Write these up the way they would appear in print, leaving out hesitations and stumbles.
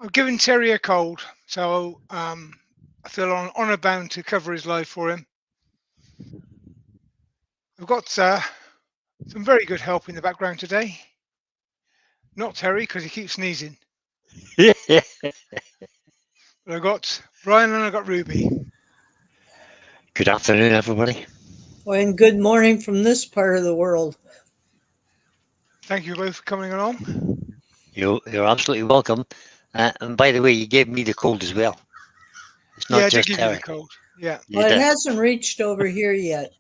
I've given Terry a cold, so I feel on honour bound to cover his life for him. I've got some very good help in the background today. Not Terry, because he keeps sneezing. But I've got Brian and I've got Ruby. Good afternoon, everybody. Well, and good morning from this part of the world. Thank you both for coming along. You're absolutely welcome. And by the way, you gave me the cold as well. It's not Yeah, I did just give you Terry. the cold. Yeah. You Well, it did. hasn't reached over here yet.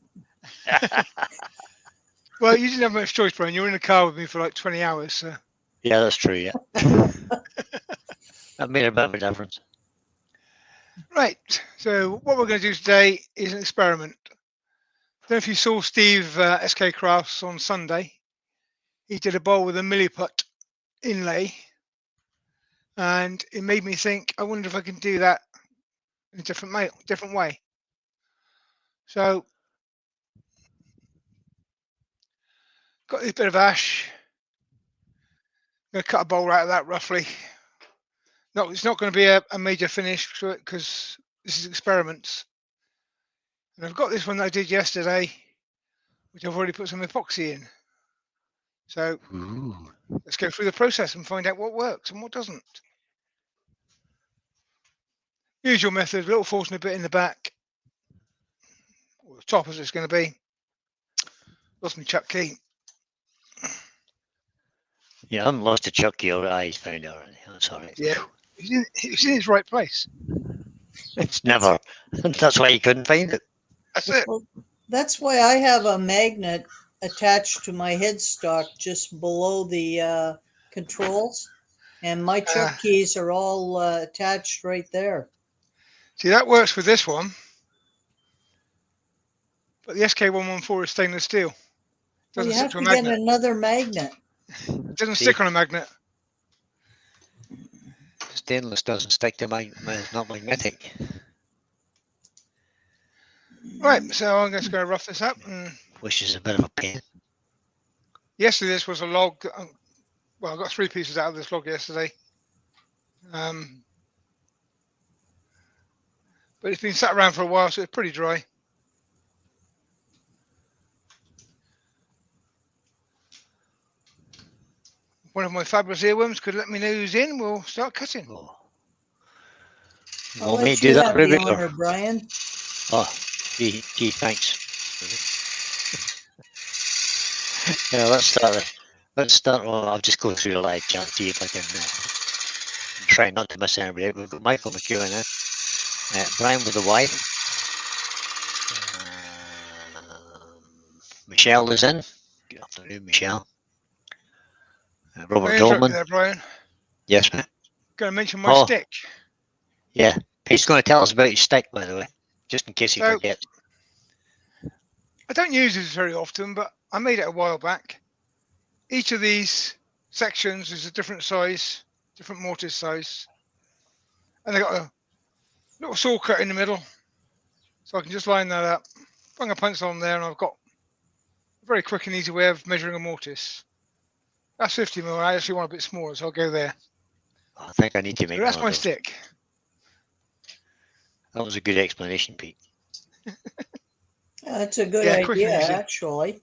Well, you didn't have much choice, Brian. You were in the car with me for like 20 hours. So. Yeah, that's true. Yeah, that made a bit of a difference. Right. So what we're going to do today is an experiment. I don't know if you saw Steve SK Crafts on Sunday. He did a bowl with a milliput inlay, and it made me think, I wonder if I can do that in a different way. So got this bit of ash. I'm going to cut a bowl out of that roughly. No, it's not going to be a major finish because this is experiments. And I've got this one that I did yesterday, which I've already put some epoxy in. So let's go through the process and find out what works and what doesn't. Usual method, a little forcing bit in the back, or the top as it's going to be. Lost my chuck key. Yeah, I haven't lost a Chucky or eyes found it already. That's all right. Yeah, he's in his right place. It's never. That's why you couldn't find it. That's it. Well, that's why I have a magnet attached to my headstock just below the controls, and my chuck keys are all attached right there. See, that works with this one, but the SK114 is stainless steel. Well, you Doesn't have stick to to a get magnet. another magnet. It doesn't stick on a magnet. Stainless doesn't stick to it's not magnetic. Right, so I'm just going to rough this up. And Which is a bit of a pain. yesterday, this was a log. Well, I got 3 pieces out of this log yesterday. But it's been sat around for a while, so it's pretty dry. One of my fabulous earworms could let me know who's in. We'll start cutting. Oh. I'll Want me let to do you that, have Ruby? the honor, Brian. Oh, gee, thanks. Yeah, let's start. Well, I'll just go through the live chat, see if I can try not to miss anybody. We've got Michael McEwen in, Brian with the Y. Michelle is in. Good afternoon, Michelle. Robert Dolman. There, Brian. Yes, ma'am. Going to mention my stick. Yeah, he's going to tell us about his stick, by the way, just in case he forgets. I don't use this very often, but I made it a while back. Each of these sections is a different size, different mortise size. And they got a little saw cut in the middle. So I can just line that up, bang a pencil on there, and I've got a very quick and easy way of measuring a mortise. That's 50 mil. I actually want a bit smaller, so I'll go there. I think I need to make so that's my stick. That was a good explanation, Pete. That's a good idea, actually.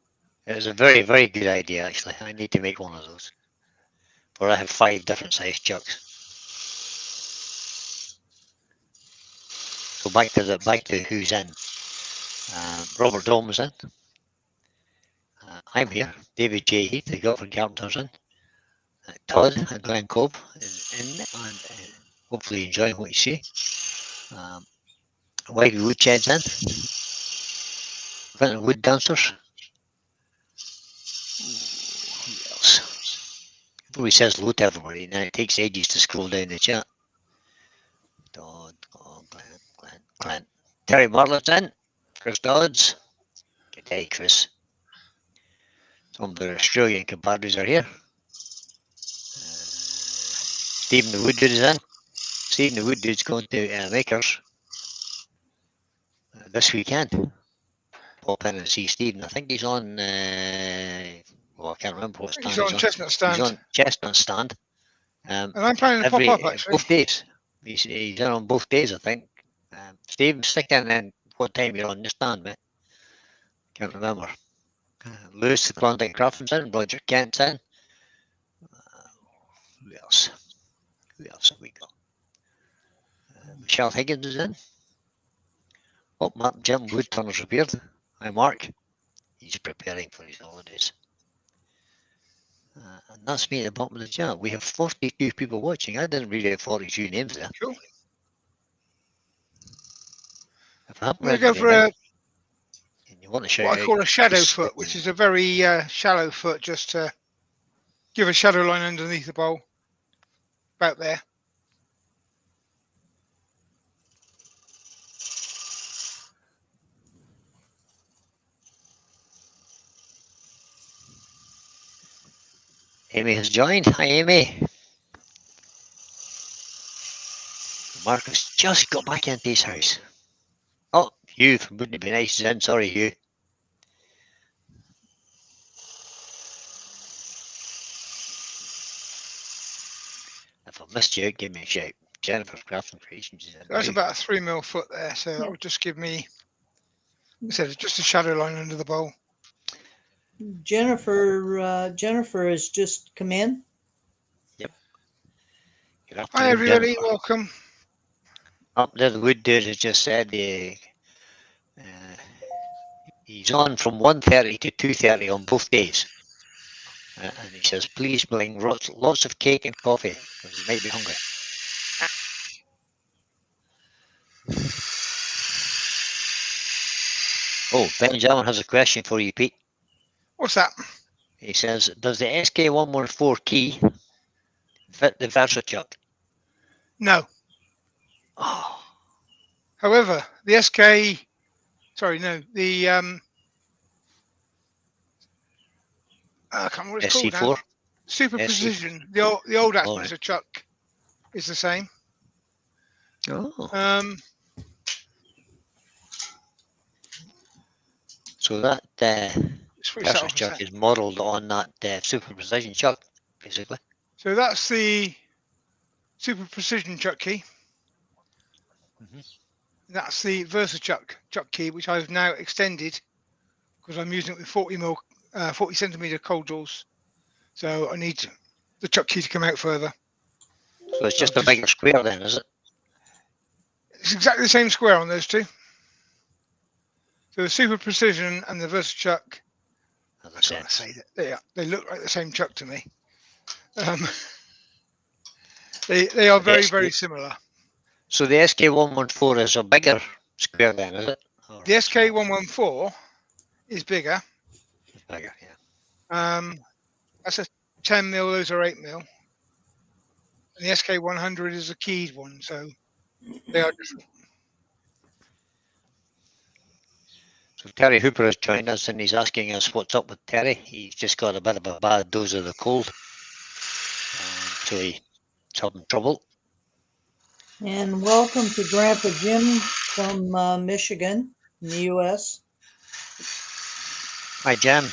It was a very, very good idea, actually. I need to make one of those. Where I have 5 different size chucks. So back to who's in. Robert Dolman's in. I'm here. David J. Heath, the Guildford Carpenter's in. Todd and Glenn Cove is in and hopefully enjoying what you see. Whitey Woodshed's in. Vinton Wood Dancers. Who else? Everybody says hello to everybody, and then it takes ages to scroll down the chat. Todd, Glenn. Terry Marlett's in. Chris Dodds. Good day, Chris. Some of the Australian compadres are here. Stephen the Wood Dude is in. Stephen the Wood Dude's going to Makers this weekend. Pop in and see Stephen. I think he's on. Well, I can't remember what stand he's on. Chestnut Stand. He's on Chestnut Stand And I'm planning to pop up actually. both days. He's in on both days, I think. Steve, stick in what time you're on the stand, mate. Can't remember. Lewis, the Klondike Craftsman's in. Roger Kent's in. Who else? Who else have we got? Michelle Higgins is in. Oh, Mark Jim Woodturner's appeared. Hi, Mark. He's preparing for his holidays. And that's me at the bottom of the chat. We have 42 people watching. I didn't read out 42 names there. Cool. If I haven't I'm going read to go your for name a out, and you want to shout what I out, call a shadow just foot, which is a very shallow foot, just to give a shadow line underneath the bowl, about there. Amy has joined. Hi, Amy. Marcus just got back into his house. Oh, Hugh from Wouldn't It Be Nice is in. Sorry, Hugh. If I missed you, give me a shout. Jennifer's Crafts and Creations is in. That's too. about a 3mm foot there, so that would just give me, I said, just a shadow line under the bowl. Jennifer has just come in. Good Hi afternoon, everybody, Jennifer. welcome. Up there, the wood dude has just said he's on from 1:30 to 2:30 on both days. And he says, please bring lots of cake and coffee, because he might be hungry. Oh, Benjamin has a question for you, Pete. What's that? He says, does the SK114 key fit the VersaChuck? No. Oh, However, the SK, sorry, no, the I can't remember what it's called now. SC4? Super SC. Precision. The old All Atkinson chuck is the same. Oh. So that It's pretty Versus chuck is modelled on that Super Precision chuck, basically. So that's the Super Precision chuck key. That's the VersaChuck chuck key, which I've now extended because I'm using it with 40 centimeter cold jaws. So I need the chuck key to come out further. So it's just a bigger square then, is it? It's exactly the same square on those two. So the Super Precision and the VersaChuck, As I said. they look like the same chuck to me. They are very, very similar. So the SK114 is a bigger square then, is it? Or the SK114 is bigger. It's bigger, yeah. That's a 10mm, those are 8mm. And the SK100 is a keyed one, so they are different. So Terry Hooper has joined us and he's asking us what's up with Terry. He's just got a bit of a bad dose of the cold. So he's having trouble. And welcome to Grandpa Jim from Michigan in the U.S. Hi, Jim.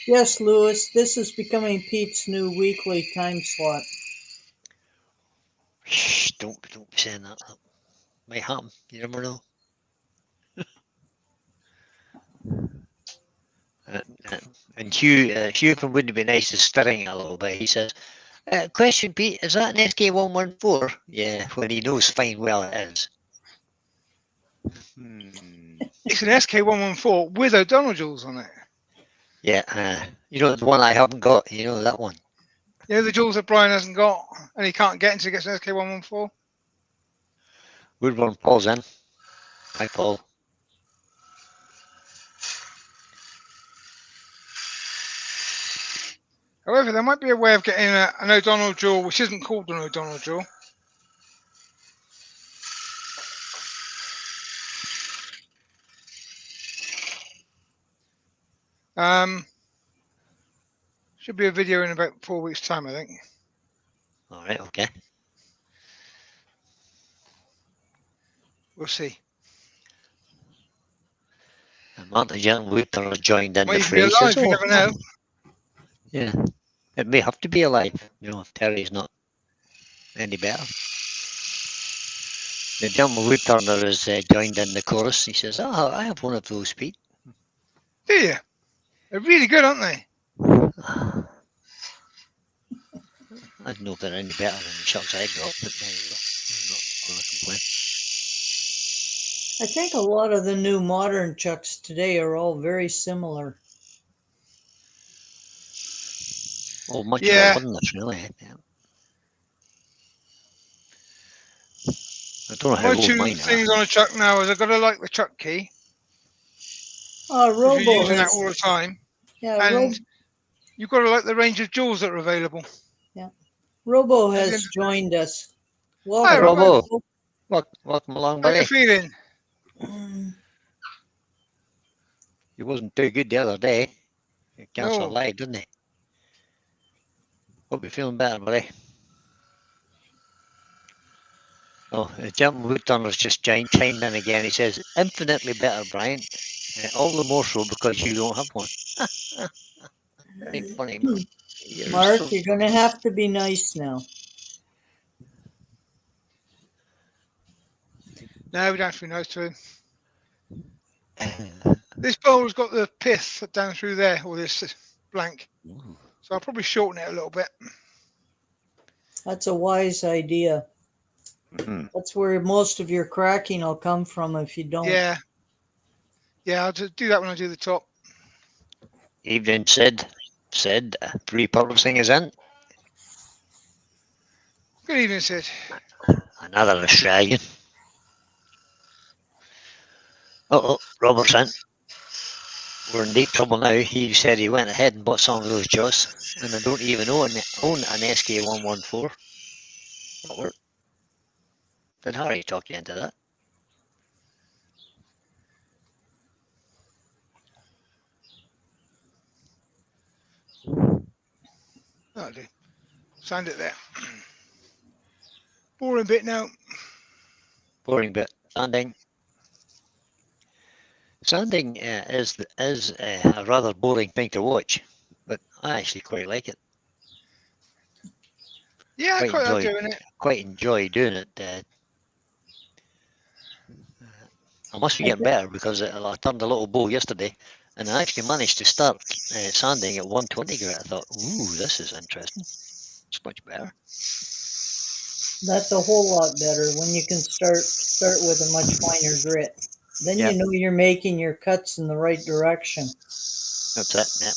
Yes, Lewis, this is becoming Pete's new weekly time slot. Shh, don't be saying that. That might happen. You never know. And Hugh from Wouldn't It Be Nice is stirring a little bit. He says, question, Pete, is that an SK114? Yeah, when he knows fine well it is. It's an SK114 with O'Donnell jewels on it. Yeah, you know the one I haven't got. You know that one. You know the jewels that Brian hasn't got and he can't get until he gets an SK114? Woodburn Paul's in. Hi, Paul. However, there might be a way of getting an O'Donnell jewel which isn't called an O'Donnell jewel. Should be a video in about 4 weeks' time, I think. All right, okay. We'll see. And Martin Young Luther has joined in Might the even be phrase. alive, you never know. Yeah, it may have to be alive, if Terry's not any better. The gentleman wood turner has joined in the chorus. He says, "Oh, I have one of those, Pete." Do you? They're really good, aren't they? I don't know if they're any better than the Chuck's I got, but there you go. I'm not going to complain. I think a lot of the new modern chucks today are all very similar. Oh, much Yeah. more oneness, really. Yeah. I don't know how My old two mine are. things on a chuck now is I've got to like the chuck key if you're Robo using that has, all the time, yeah, and you've got to like the range of jewels that are available. Robo At the end has of joined us. Hi, Welcome. Robo. Robo. Welcome along, How you buddy. feeling? He wasn't too good the other day. He cancelled No. live, didn't he? Hope you're feeling better, buddy. Oh, the gentleman wood turner's just chimed in again. He says, "Infinitely better, Brian. All the more so because you don't have one." Very funny, man. Mark, so you're going to have to be nice now. No, we don't have to be nice to him. funny. This bowl's got the pith down through there, or this blank. So I'll probably shorten it a little bit. That's a wise idea. That's where most of your cracking will come from if you don't. Yeah. Yeah, I'll do that when I do the top. Evening, Sid. Sid, repurposing is in. Good evening, Sid. Another Australian. Robertson. We're in deep trouble now. He said he went ahead and bought some of those jaws, and I don't even own an SK114. What? Did Harry talk you into that? That'll do. Sand it there. Boring bit now. Boring bit. Sanding. Sanding is a rather boring thing to watch, but I actually quite like it. Yeah, I quite like doing it. Quite enjoy doing it. I must be getting better because I turned a little bow yesterday, and I actually managed to start sanding at 120 grit. I thought, ooh, this is interesting. It's much better. That's a whole lot better when you can start with a much finer grit. Then you know you're making your cuts in the right direction. That's it. Yeah.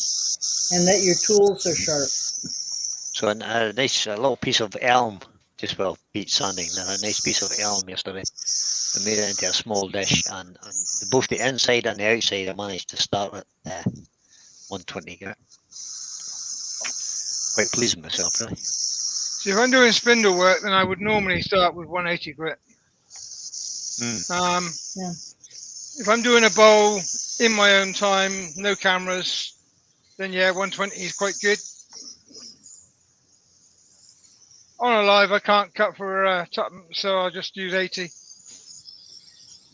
And that your tools are sharp. So a nice little piece of elm, just beat sanding. A nice piece of elm yesterday. I made it into a small dish, and both the inside and the outside I managed to start at 120 grit. Quite pleased with myself, really. So if I'm doing spindle work, then I would normally start with 180 grit. If I'm doing a bowl in my own time, no cameras, then yeah, 120 is quite good. On a live, I can't cut for so I'll just use 80.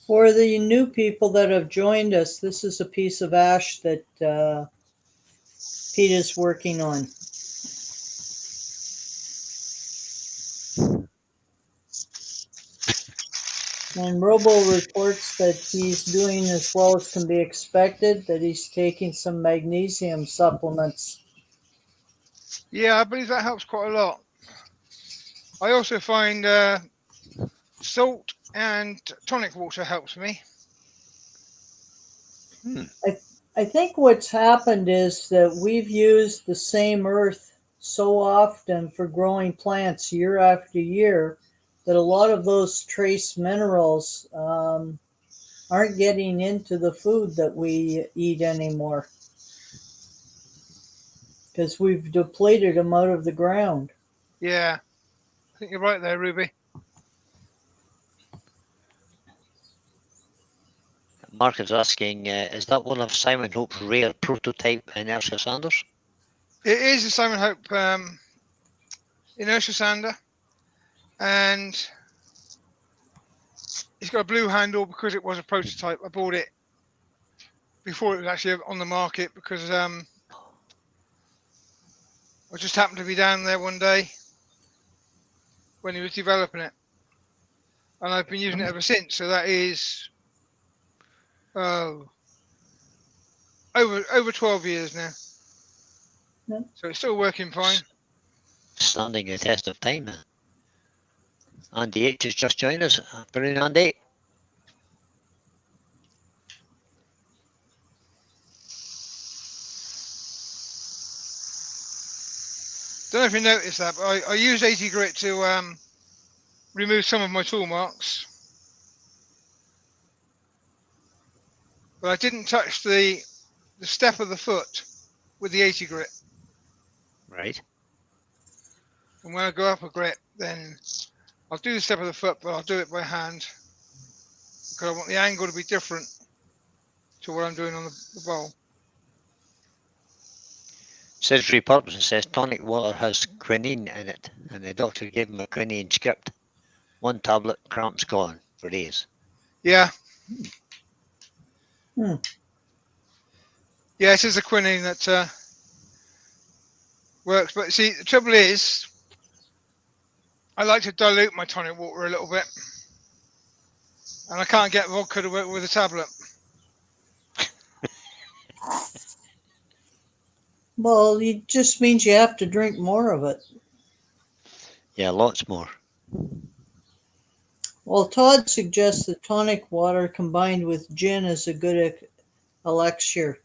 For the new people that have joined us, this is a piece of ash that Pete is working on. And Robo reports that he's doing as well as can be expected, that he's taking some magnesium supplements. Yeah, I believe that helps quite a lot. I also find salt and tonic water helps me. I think what's happened is that we've used the same earth so often for growing plants year after year that a lot of those trace minerals aren't getting into the food that we eat anymore because we've depleted them out of the ground. Yeah, I think you're right there, Ruby. Mark is asking, is that one of Simon Hope's rare prototype inertia sanders? It is a Simon Hope inertia sander, and it's got a blue handle because it was a prototype. I bought it before it was actually on the market because I just happened to be down there one day when he was developing it, and I've been using it ever since. So that is over 12 years now. Yeah. So it's still working fine. Standing the test of time. Andy H has just joined us. Afternoon, Andy. Don't know if you noticed that, but I use 80 grit to remove some of my tool marks. But I didn't touch the step of the foot with the 80 grit. Right. And when I go up a grit, then I'll do the step of the foot, but I'll do it by hand because I want the angle to be different to what I'm doing on the bowl. Says repurpose. Says tonic water has quinine in it, and the doctor gave him a quinine script. 1 tablet, cramps gone for days. Yeah. Hmm. Yeah, it is a quinine that works. But see, the trouble is, I like to dilute my tonic water a little bit. And I can't get vodka to work with a tablet. Well, it just means you have to drink more of it. Yeah, lots more. Well, Todd suggests that tonic water combined with gin is a good elixir.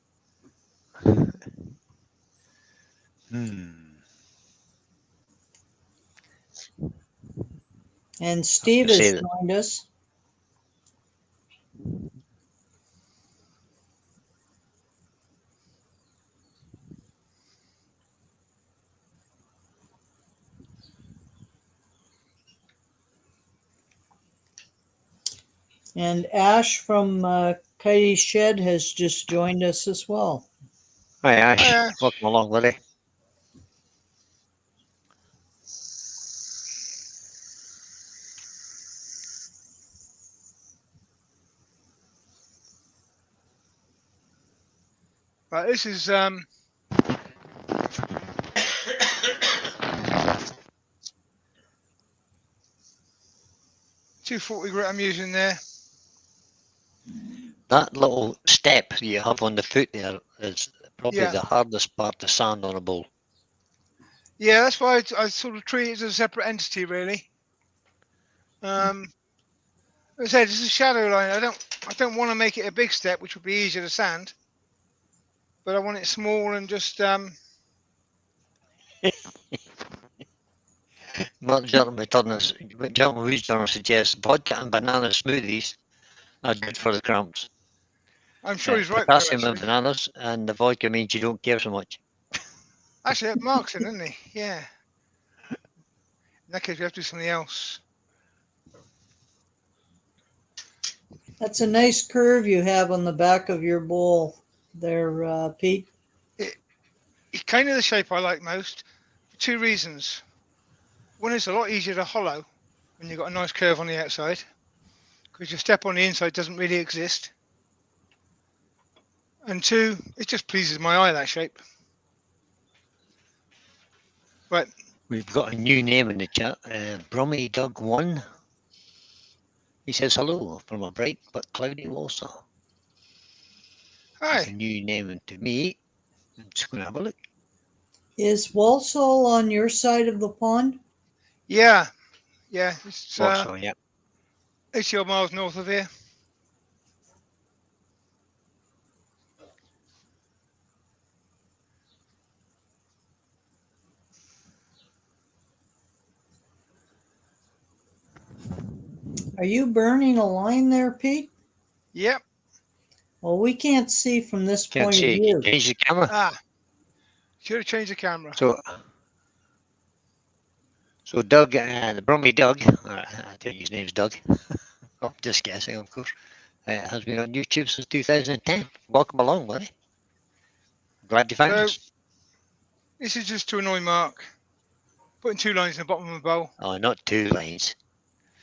And Steve has joined us. And Ash from Kitey's Shed has just joined us as well. Hi, Ash. Hi, Ash. Welcome along, buddy. Right, this is 240 grit I'm using there. That little step you have on the foot there is probably the hardest part to sand on a bowl. Yeah, that's why I sort of treat it as a separate entity, really. As I said, this is a shadow line. I don't want to make it a big step, which would be easier to sand. But I want it small and just Mark Jeremy suggests vodka and banana smoothies are good for the cramps. I'm sure he's right there, Potassium and actually. bananas, and the vodka means you don't care so much. Actually, Mark's in, isn't he? Yeah. In that case, we have to do something else. That's a nice curve you have on the back of your bowl there, Pete. It's kind of the shape I like most for 2 reasons. One, it's a lot easier to hollow when you've got a nice curve on the outside, because your step on the inside doesn't really exist. And 2, it just pleases my eye, that shape. Right. We've got a new name in the chat, Brummy Doug 1. He says hello from a bright but cloudy Walsall. Hi. It's a new name to me. I'm just going to have a look. Is Walsall on your side of the pond? Yeah. Yeah. It's Walsall, yeah. 80 odd miles north of here. Are you burning a line there, Pete? Yep. Well, we can't see from this Can't point see. of view. Change the camera. Should have changed the camera. So Doug, the Brummy Doug, I think his name's Doug. I'm just guessing, of course. Has been on YouTube since 2010. Welcome along, buddy. Glad you found us. This is just to annoy Mark. Putting 2 lines in the bottom of the bowl. Oh, not 2 lines.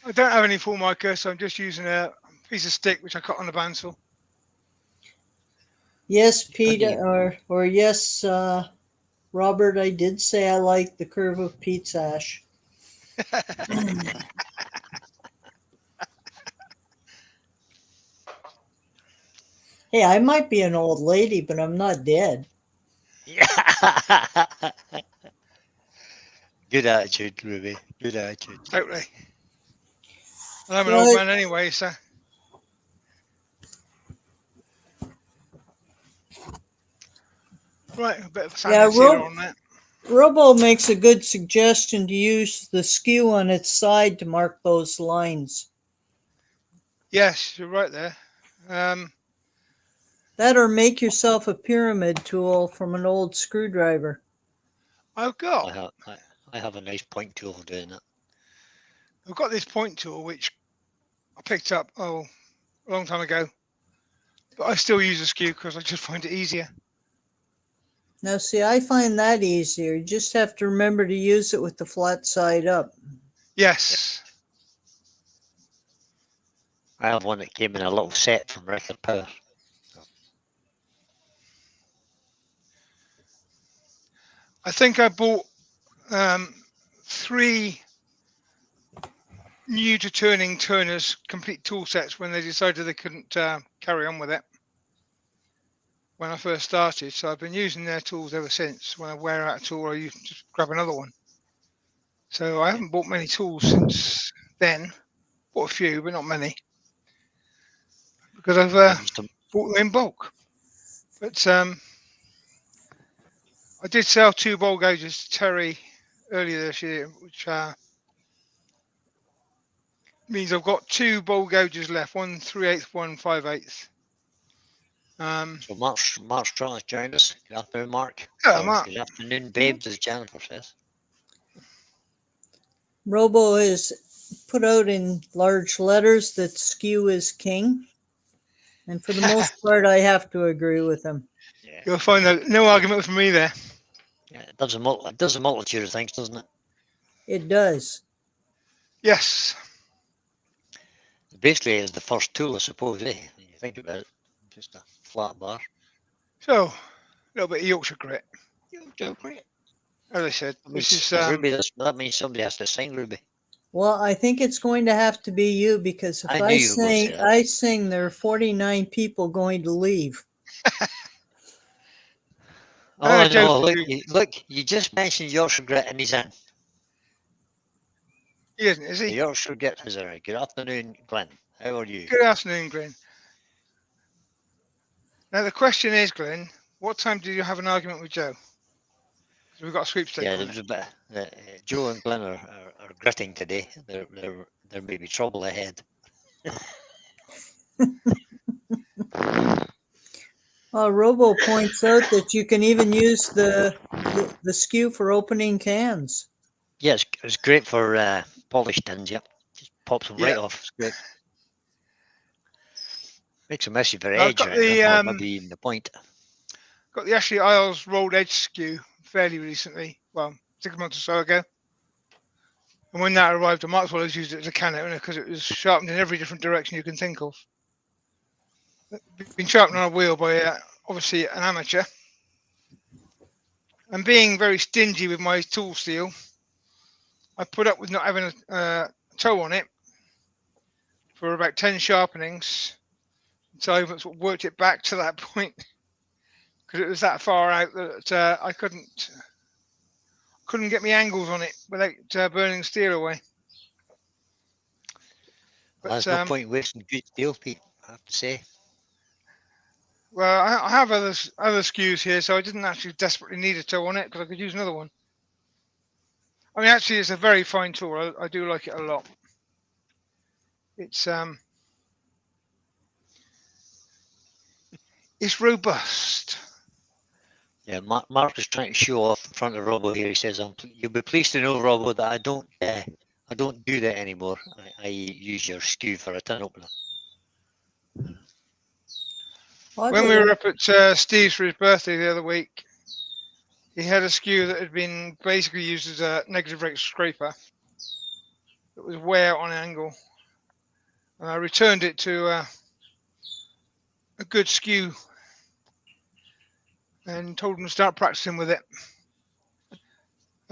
I don't have any Formica, so I'm just using a piece of stick which I cut on the bandsaw. Yes, Pete, or yes, Robert, I did say I like the curve of Pete's ash. Hey, I might be an old lady, but I'm not dead. Yeah. Good attitude, Ruby. Good attitude. Totally. And I'm an old Well, man anyway, so. Right, a bit of yeah, sanding sealer on that. Robo makes a good suggestion to use the skew on its side to mark those lines. Yes, you're right there. That or make yourself a pyramid tool from an old screwdriver. I've got I have a nice point tool for doing that. I've got this point tool which I picked up a long time ago, but I still use a skew because I just find it easier. Now, see, I find that easier. You just have to remember to use it with the flat side up. Yes. I have one that came in a little set from Record Power. I think I bought 3 new to turning turners complete tool sets when they decided they couldn't carry on with it when I first started. So I've been using their tools ever since. When I wear out a tool, I just grab another one. So I haven't bought many tools since then. Bought a few, but not many, because I've bought them in bulk. But I did sell 2 bowl gauges to Terry earlier this year, which means I've got 2 bowl gauges left, one 3/8, one 5/8. So Mark Strong has joined us. Good afternoon, Mark. Yeah, Or Mark. good afternoon, babes, as Jennifer says. Robo is put out in large letters that skew is king. And for the most part, I have to agree with him. Yeah. You'll find no argument from me there. Yeah, it does a multitude of things, doesn't it? It does. Yes. Basically, it's the first tool, I suppose, eh? When you think about it, just a flat bar. So, a little bit of Yorkshire grit. Yorkshire grit. As I said, That this means is Ruby. That means somebody has to sing Ruby. Well, I think it's going to have to be you because if I knew you were going to say that. I sing, there are 49 people going to leave. Oh Joe no! said Look! You just mentioned Yorkshire grit, and he's in. he isn't, is The he? Yorkshire grit is there. Good afternoon, Glenn. How are you? Good afternoon, Glenn. Now the question is, Glenn, what time did you have an argument with Joe? Because we've got a sweepstake Yeah, on there it. was a bit. Joe and Glenn are gritting today. There may be trouble ahead. Robo points out that you can even use the skew for opening cans. Yeah, it's great for polished tins. Yep, just pops them right Yeah. off. It's great. Makes a messy for Now, I've edge got around them, or the maybe even the point. Ashley Isles rolled edge skew fairly recently. Well, 6 months or so ago. And when that arrived, I might as well have used it as a can opener because it was sharpened in every different direction you can think of. Been sharpened on a wheel by obviously an amateur. And being very stingy with my tool steel, I put up with not having a toe on it for about 10 sharpenings. So I sort of worked it back to that point because it was that far out that I couldn't get my angles on it without burning steel away. But There's no point wasting good steel, Pete. I have to say. well, I have other skews here, so I didn't actually desperately need a toe on it because I could use another one. I mean, actually, it's a very fine tool. I do like it a lot. It's robust. Yeah, Mark is trying to show off in front of Robo here. He says, "You'll be pleased to know, Robo, that I don't do that anymore. I use your skew for a tin opener." When we were up at Steve's for his birthday the other week, he had a skew that had been basically used as a negative rate scraper. It was way out on an angle, and I returned it to a good skew and told him to start practicing with it.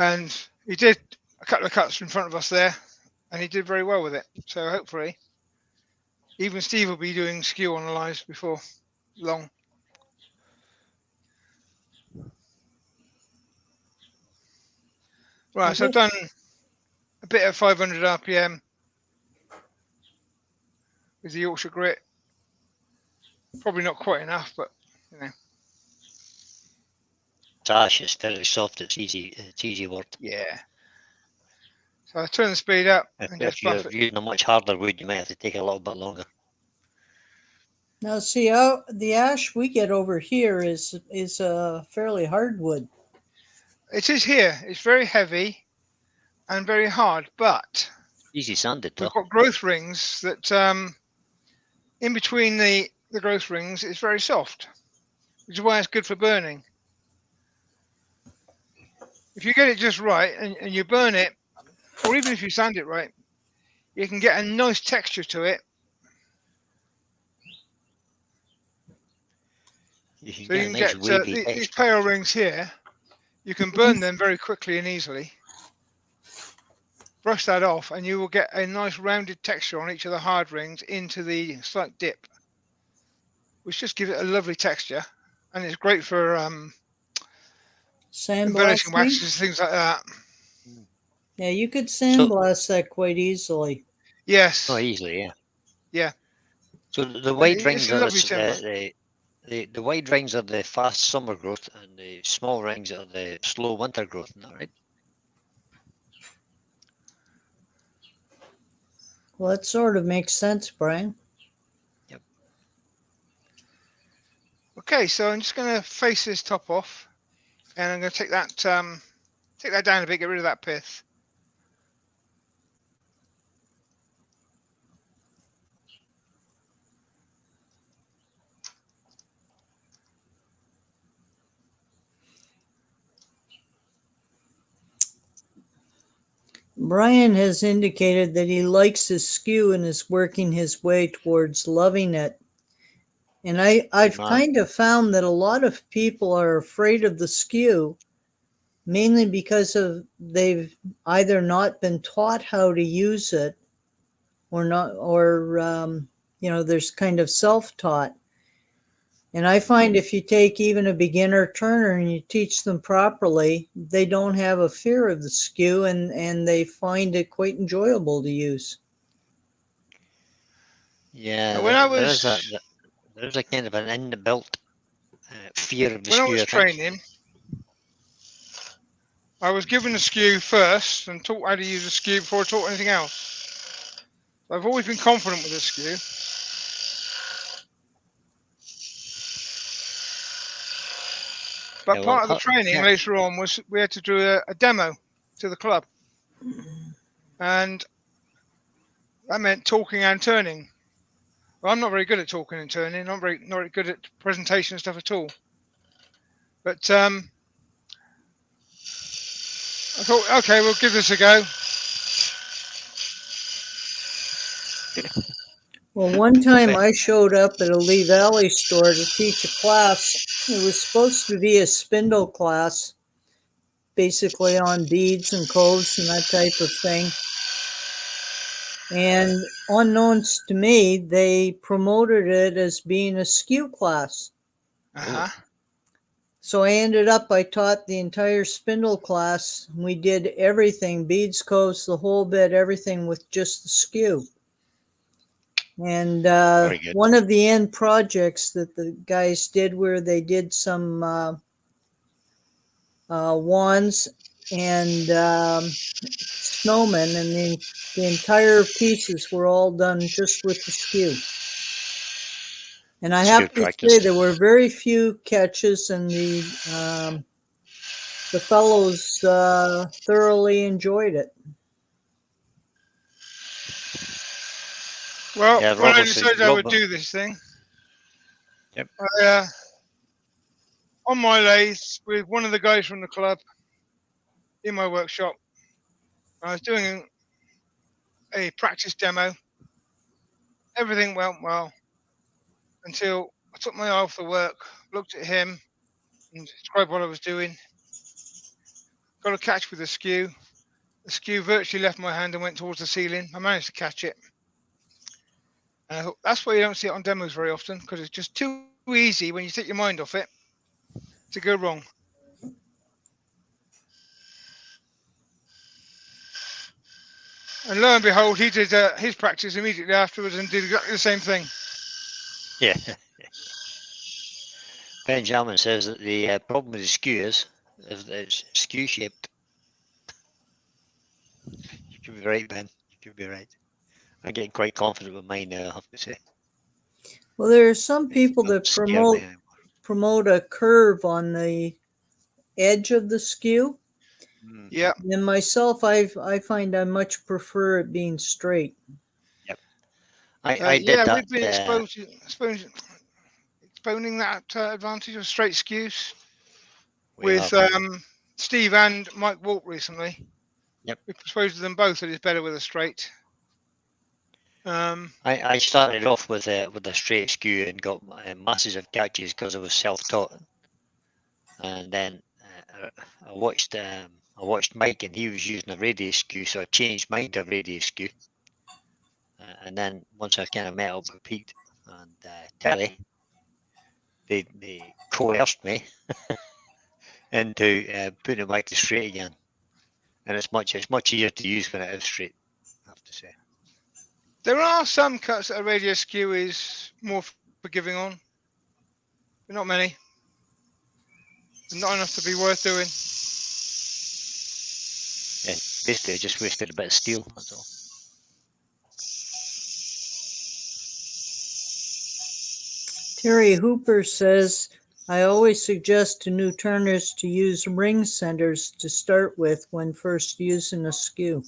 And he did a couple of cuts in front of us there, and he did very well with it. So hopefully, even Steve will be doing skew on the lives before long. Right, so I've done a bit of 500 RPM with the Yorkshire grit. Probably not quite enough, but you know. Ash is fairly soft. It's easy work. Yeah. So I turn the speed up and If just you're buff it. using a much harder wood, you might have to take a little bit longer. Now, see, how the ash we get over here is a fairly hardwood. It is here. It's very heavy and very hard, but Easy sanded, we've though. got growth rings that in between the growth rings it's very soft, which is why it's good for burning. If you get it just right and you burn it, or even if you sand it right, you can get a nice texture to it. You can So you get a can nice get wavy these texture. pale rings here. You can burn them very quickly and easily. Brush that off and you will get a nice rounded texture on each of the hard rings into the slight dip, which just gives it a lovely texture. And it's great for embellishing Sandblasting? waxes, things like that. Yeah, you could So, sandblast that quite easily. Yes. oh, easily, yeah. Yeah. So the wide rings It's a are lovely timber. the wide rings are the fast summer growth, and the small rings are the slow winter growth. Isn't that right? Well, that sort of makes sense, Brian. Yep. Okay, so I'm just going to face this top off, and I'm going to take that down a bit, get rid of that pith. Brian has indicated that he likes his skew and is working his way towards loving it. And I've kind of found that a lot of people are afraid of the skew, mainly because they've either not been taught how to use it, or not, or there's kind of self-taught. And I find if you take even a beginner turner and you teach them properly, they don't have a fear of the skew, and they find it quite enjoyable to use. Yeah, there's a kind of an inbuilt fear of the When I skew. was I think. training, I was given the skew first and taught how to use the skew before I taught anything else. I've always been confident with the skew. But Yeah, part of the training later on was we had to do a demo to the club. And that meant talking and turning. Well, I'm not very good at talking and turning. I'm not very good at presentation and stuff at all. But I thought, okay, we'll give this a go. Well, one time I showed up at a Lee Valley store to teach a class. It was supposed to be a spindle class, basically on beads and coves and that type of thing. And unknowns to me, they promoted it as being a skew class. So I taught the entire spindle class. We did everything, beads, coves, the whole bit, everything with just the skew. And one of the end projects that the guys did where they did some wands and snowmen, and the entire pieces were all done just with the skew. And I have to say there were very few catches, and the fellows thoroughly enjoyed it. Well, yeah, when I decided I would do this thing, I, on my lathe with one of the guys from the club in my workshop, I was doing a practice demo. Everything went well until I took my eye off the work, looked at him, and described what I was doing. got a catch with the skew. The skew virtually left my hand and went towards the ceiling. I managed to catch it. And I thought, that's why you don't see it on demos very often, because it's just too easy when you take your mind off it to go wrong. And lo and behold, he did his practice immediately afterwards and did exactly the same thing. Yeah. Benjamin says that the problem with the skew is that it's skew shaped. You could be right, Ben. You could be right. I'm getting quite confident with mine now, I have to say. Well, there are some It people doesn't that scare me anymore. promote a curve on the edge of the skew. Mm, Yeah. And myself, I find I much prefer it being straight. yep. I did Yeah, that. we've been exposing that advantage of straight skews We with have. Steve and Mike Walt recently. Yep. We persuaded them both that it's better with a straight. I started off with a straight skew and got masses of catches because I was self-taught, and then I watched Mike and he was using a radius skew, so I changed mine to a radius skew, and then once I kind of met up with Pete and Terry, they coerced me into putting it back to straight again, and it's much easier to use when it is straight, I have to say. There are some cuts that a radius skew is more forgiving on, but not many. Not enough to be worth doing. Yeah, basically I just wasted a bit of steel, that's all. Terry Hooper says, I always suggest to new turners to use ring centers to start with when first using a skew.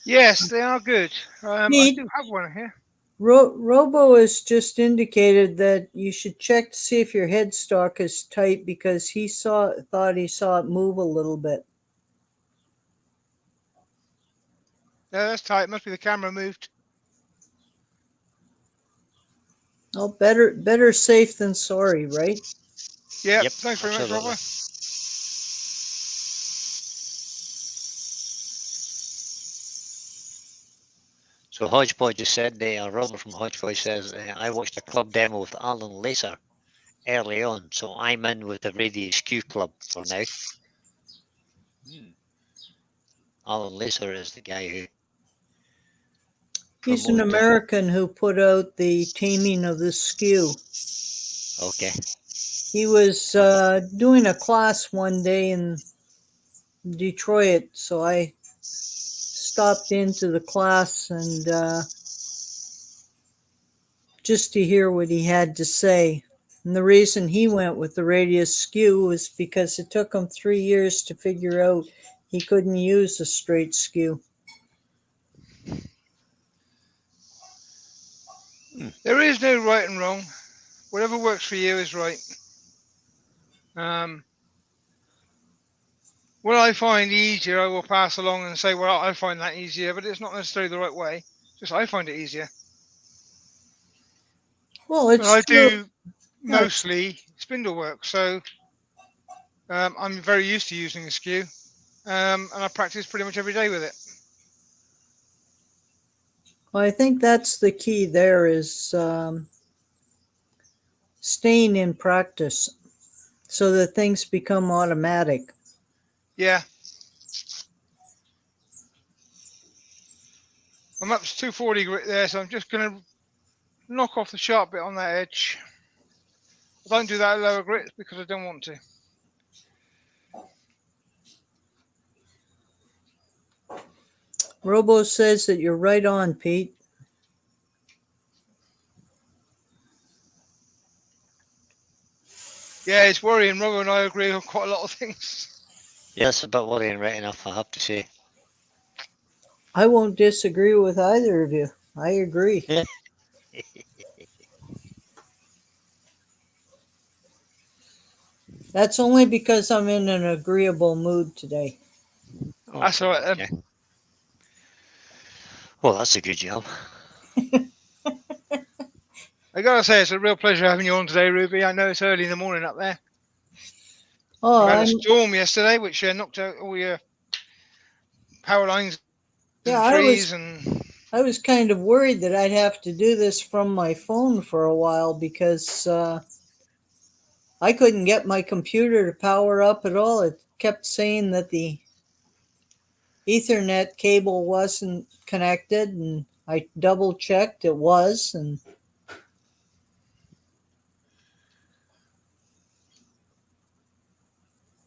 Yes, they are good. I Pete, do have one here. Robo has just indicated that you should check to see if your headstock is tight because he thought he saw it move a little bit. No, that's tight. Must be the camera moved. Oh, better safe than sorry, right? Yep. Yep, Thanks very much, absolutely. Robert. So Hodgepodge just said, Robert from Hodgepodge says, I watched a club demo with Alan Lacer early on, so I'm in with the Radius Skew Club for now. Alan Lacer is the guy who He's an promoted American who put out the Taming of the Skew. Okay. He was doing a class one day in Detroit, so I stopped into the class and just to hear what he had to say. And the reason he went with the radius skew was because it took him 3 years to figure out he couldn't use a straight skew. There is no right and wrong. Whatever works for you is right. What I find easier, I will pass along and say, well, I find that easier, but it's not necessarily the right way. Just I find it easier. Well, But it's I true. do mostly spindle work, so I'm very used to using a skew, and I practice pretty much every day with it. Well, I think that's the key there is staying in practice so that things become automatic. Yeah. I'm up to 240 grit there, so I'm just going to knock off the sharp bit on that edge. I don't do that at lower grits because I don't want to. Robo says that you're right on, Pete. Yeah, it's worrying. Robert and I agree on quite a lot of things. Yeah, it's a bit worrying right enough, I have to say. I won't disagree with either of you. I agree. That's only because I'm in an agreeable mood today. Oh, That's all right then. okay. Well, that's a good job. I gotta say, it's a real pleasure having you on today, Ruby. I know it's early in the morning up there. Oh, We had a I'm storm yesterday, which knocked out all your power lines yeah. and trees, and I was kind of worried that I'd have to do this from my phone for a while because I couldn't get my computer to power up at all. It kept saying that the Ethernet cable wasn't connected, and I double checked it was, and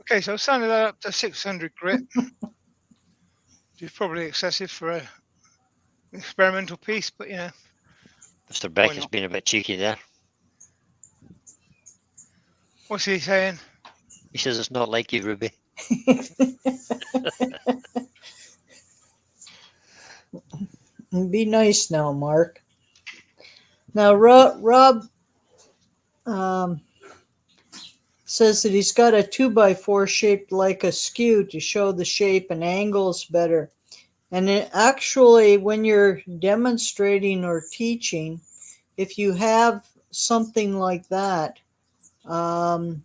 okay, so I sounded that up to 600 grit, which is probably excessive for an experimental piece, but you know, Mr. why Beckett's not? been a bit cheeky there. What's he saying? He says it's not like you, Ruby. be nice now, Mark. Now, Rob um, says that he's got a 2x4 shaped like a skew to show the shape and angles better. And actually, when you're demonstrating or teaching, if you have something like that um,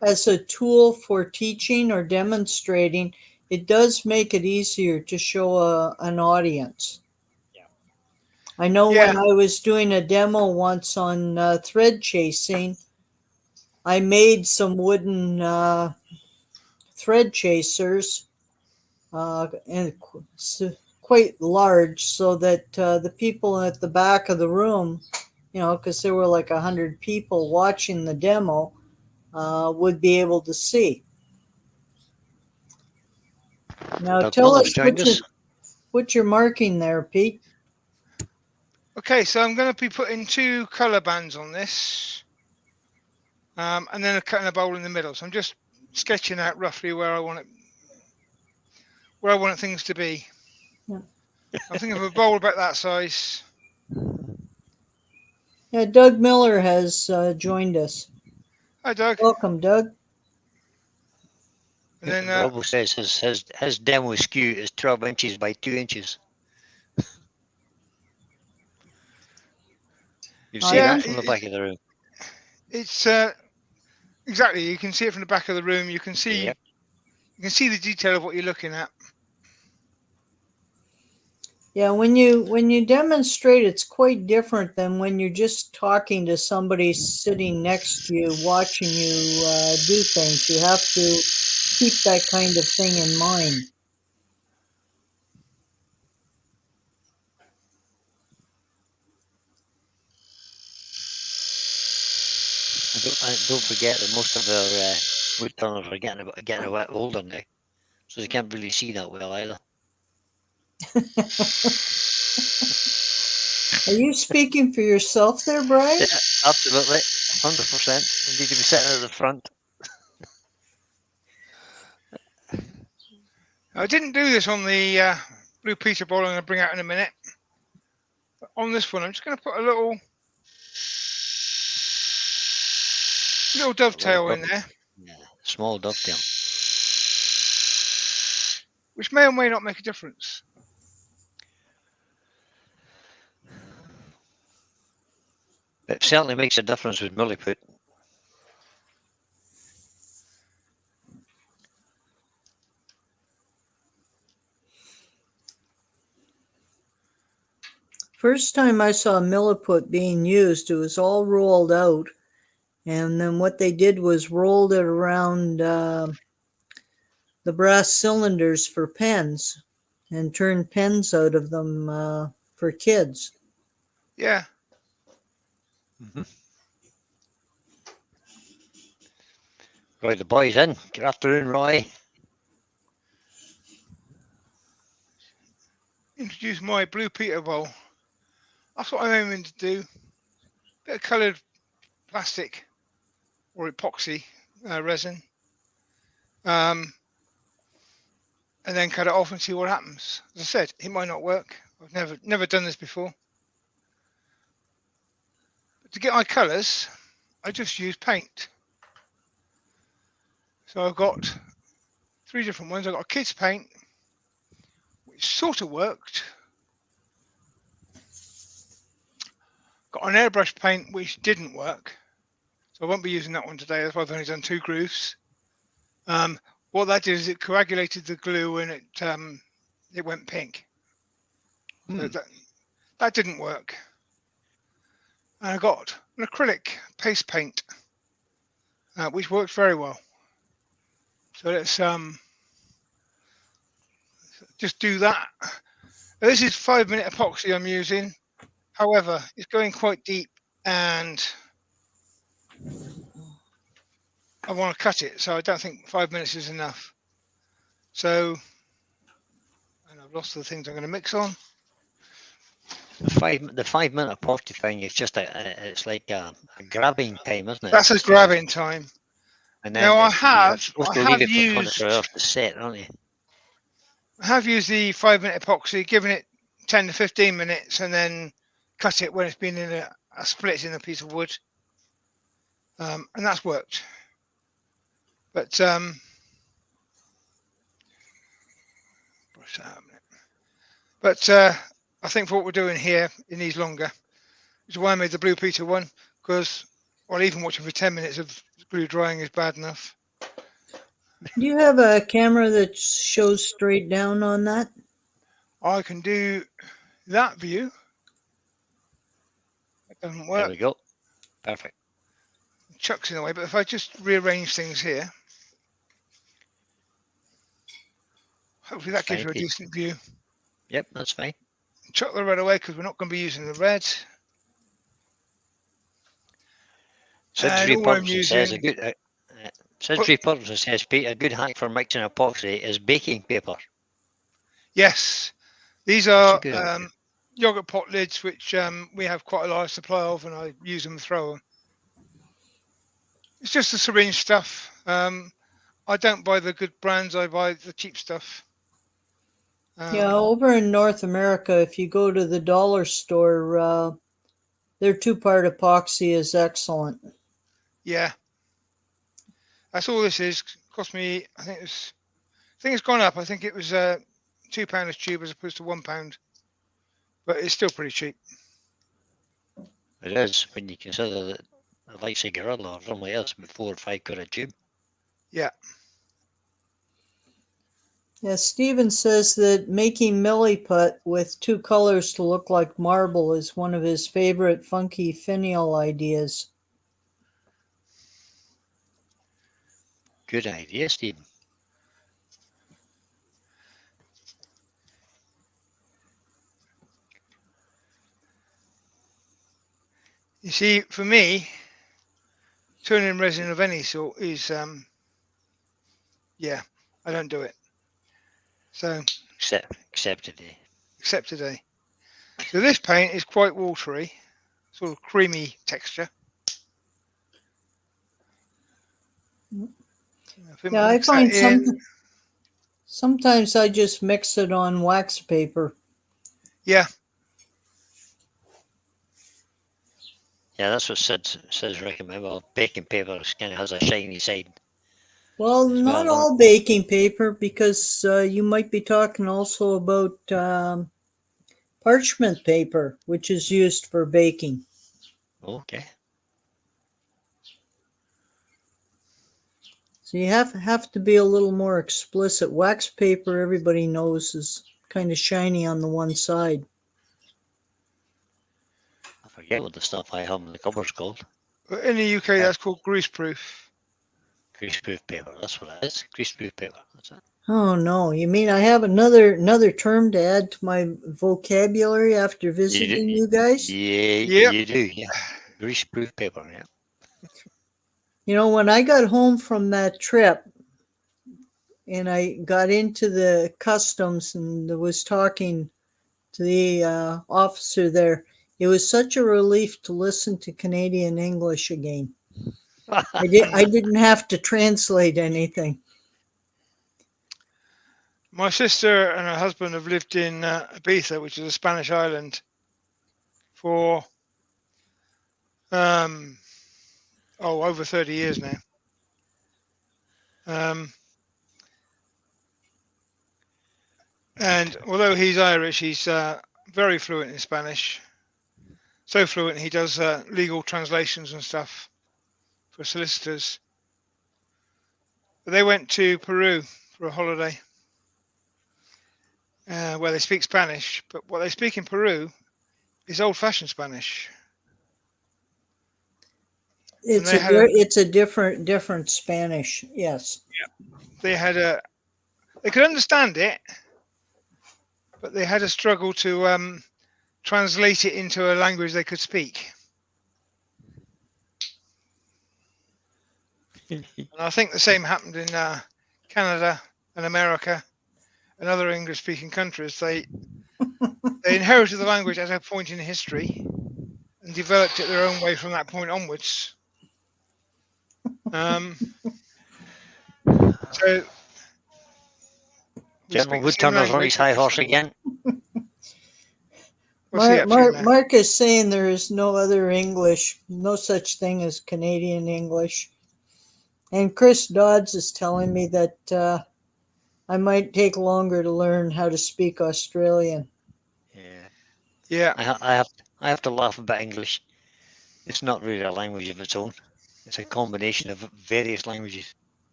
as a tool for teaching or demonstrating, it does make it easier to show an audience. I know Yeah, when I was doing a demo once on thread chasing, I made some wooden thread chasers and quite large so that the people at the back of the room, because there were like 100 people watching the demo, would be able to see. Now Doug tell Miller's us joined us. what you're marking there, Pete. okay, so I'm going to be putting 2 color bands on this, and then cutting a bowl in the middle. So I'm just sketching out roughly where I want things to be. Yeah. I'm thinking of a bowl about that size. Yeah, Doug Miller has joined us. Hi, Doug. Welcome, Doug. And then Robo says his demo skew is 12 inches by 2 inches. You see yeah, that from the back of the room. it's exactly. You can see it from the back of the room. You can see Yep. the detail of what you're looking at. Yeah, when you demonstrate, it's quite different than when you're just talking to somebody sitting next to you, watching you do things. You have to keep that kind of thing in mind. And don't forget that most of our wood turners are getting a bit older now, so they can't really see that well either. Are you speaking for yourself there, Brian? Yeah, absolutely, 100%. You need to be sitting at the front. I didn't do this on the blue Peter bowl I'm going to bring out in a minute. But on this one, I'm just going to put a little dovetail in there, Yeah, small dovetail. which may or may not make a difference. It certainly makes a difference with milliput. First time I saw milliput being used, it was all rolled out, and then what they did was rolled it around the brass cylinders for pens and turned pens out of them for kids. Yeah. Right, the boys in. Good afternoon, Roy. Introduce my blue Peter bowl. That's what I'm aiming to do. Bit of coloured plastic or epoxy resin, and then cut it off and see what happens. As I said, it might not work. I've never done this before. But to get my colours, I just use paint. So I've got 3 different ones. I've got a kids paint, which sort of worked. Got an airbrush paint which didn't work. So I won't be using that one today. That's why I've only done 2 grooves. What that did is it coagulated the glue and it went pink. So that didn't work. And I got an acrylic paste paint, which works very well. So let's just do that. This is 5-minute epoxy I'm using. However, it's going quite deep and I want to cut it, so I don't think 5 minutes is enough. So, and I've lost the things I'm going to mix on. The 5-minute epoxy thing is just it's like a grabbing time, isn't it? That's a grabbing time. And then Now you're supposed to leave it for 24 hours to set, aren't you? I have used the 5-minute epoxy, given it 10 to 15 minutes, and then cut it when it's been in a split in a piece of wood, and that's worked. But brush that out a minute. But I think for what we're doing here, it needs longer. Which is why I made the Blue Peter one, because well, even watching for 10 minutes of glue drying is bad enough. Do you have a camera that shows straight down on that? I can do that view. It doesn't work. There we go. Perfect. Chuck's in the way, but if I just rearrange things here, hopefully that gives you a decent view. Yep, that's fine. Chuck the red away because we're not going to be using the red. Sensory purposes says a good. Sensory purposes says Pete, a good hack for mixing epoxy is baking paper. Yes, these are yogurt pot lids, which we have quite a large supply of, and I use them and throw them. It's just the syringe stuff. I don't buy the good brands, I buy the cheap stuff. Yeah, over in North America, if you go to the dollar store, their 2-part epoxy is excellent. Yeah, that's all this is. Cost me, I think it's gone up. I think it was £2 a tube as opposed to £1, but it's still pretty cheap. It is when you consider that the likes of Gorilla or something else with 4 or 5 quid a tube. Yeah. Yeah, Stephen says that making milliput with 2 colors to look like marble is one of his favorite funky finial ideas. Good idea, Stephen. You see, for me, turning resin of any sort is, yeah, I don't do it. So except today. Except today. So this paint is quite watery, sort of creamy texture. Yeah, I find sometimes I just mix it on wax paper. Yeah. Yeah, that's what Sid's recommend. Well, baking paper kind of has a shiny side. Well, not all baking paper, because you might be talking also about parchment paper, which is used for baking. Okay. So you have to be a little more explicit. Wax paper, everybody knows, is kind of shiny on the one side. I forget what the stuff I have in the cupboard's called. In the UK, that's called greaseproof. Greaseproof paper, that's what it is. Greaseproof paper, that's it. Oh no, you mean I have another term to add to my vocabulary after visiting you guys? Yeah, you do, yeah. Greaseproof paper, yeah. You know, when I got home from that trip and I got into the customs and was talking to the officer there, it was such a relief to listen to Canadian English again. I didn't have to translate anything. My sister and her husband have lived in Ibiza, which is a Spanish island, for over 30 years now. And although he's Irish, he's very fluent in Spanish. So fluent he does legal translations and stuff for solicitors. But they went to Peru for a holiday, where they speak Spanish. But what they speak in Peru is old-fashioned Spanish. It's they a had a- it's a different Spanish. Yes. They could understand it, but they had a struggle to translate it into a language they could speak. And I think the same happened in Canada and America and other English-speaking countries. They inherited the language at a point in history and developed it their own way from that point onwards. So General Woodturner's on his high horse again. Mark is saying there is no other English, no such thing as Canadian English. And Chris Dodds is telling me that I might take longer to learn how to speak Australian. Yeah. I have to laugh about English. It's not really a language of its own. It's a combination of various languages.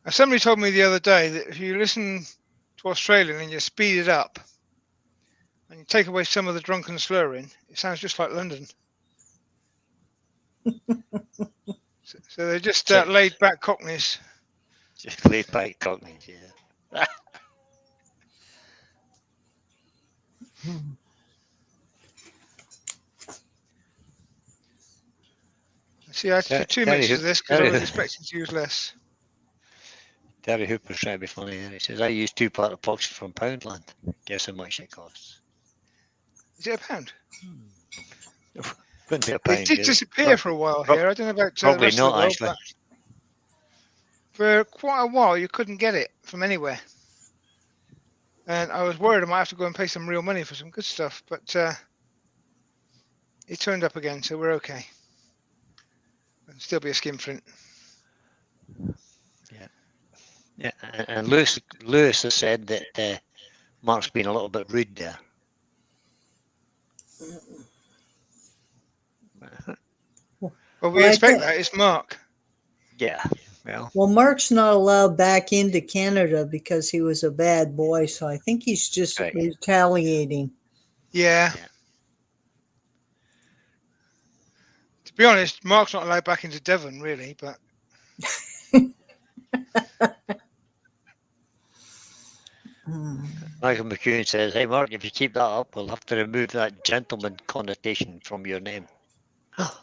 Somebody told me the other day that if you listen to Australian and you speed it up and you take away some of the drunken slurring, it sounds just like London. So they're just laid back Cockneys. Just laid back Cockneys, yeah. See, I had to do 2 minutes of this because I was expecting to use less. Terry Hooper's trying to be funny there. He says, I use 2-part epoxy from Poundland. Guess how much it costs? Is it £1? Couldn't be a pound. It did disappear for a while here. I don't know about probably the rest not, of the world, actually. but for quite a while you couldn't get it from anywhere. And I was worried I might have to go and pay some real money for some good stuff, but it turned up again, so we're okay. It'll still be a skin flint. Yeah, and Lewis has said that Mark's been a little bit rude there. Well, we expect that. It's Mark. Yeah. Well, Mark's not allowed back into Canada because he was a bad boy, so I think he's just retaliating. Yeah. To be honest, Mark's not allowed back into Devon, really, but. Michael McEwen says, hey, Mark, if you keep that up, we'll have to remove that gentleman connotation from your name.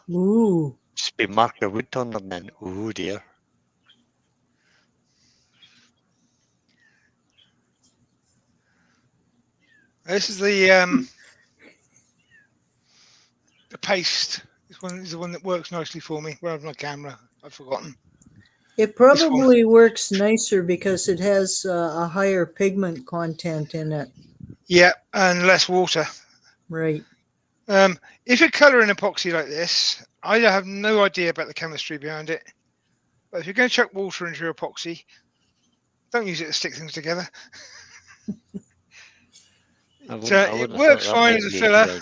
Ooh. Just be Mark the Woodturner then. Oh, dear. This is the paste. This one is the one that works nicely for me. Where have my camera? I've forgotten. It probably works nicer because it has a higher pigment content in it. Yeah, and less water. Right. If you colour in epoxy like this, I have no idea about the chemistry behind it. But if you're going to chuck water into your epoxy, don't use it to stick things together. It works fine as a filler,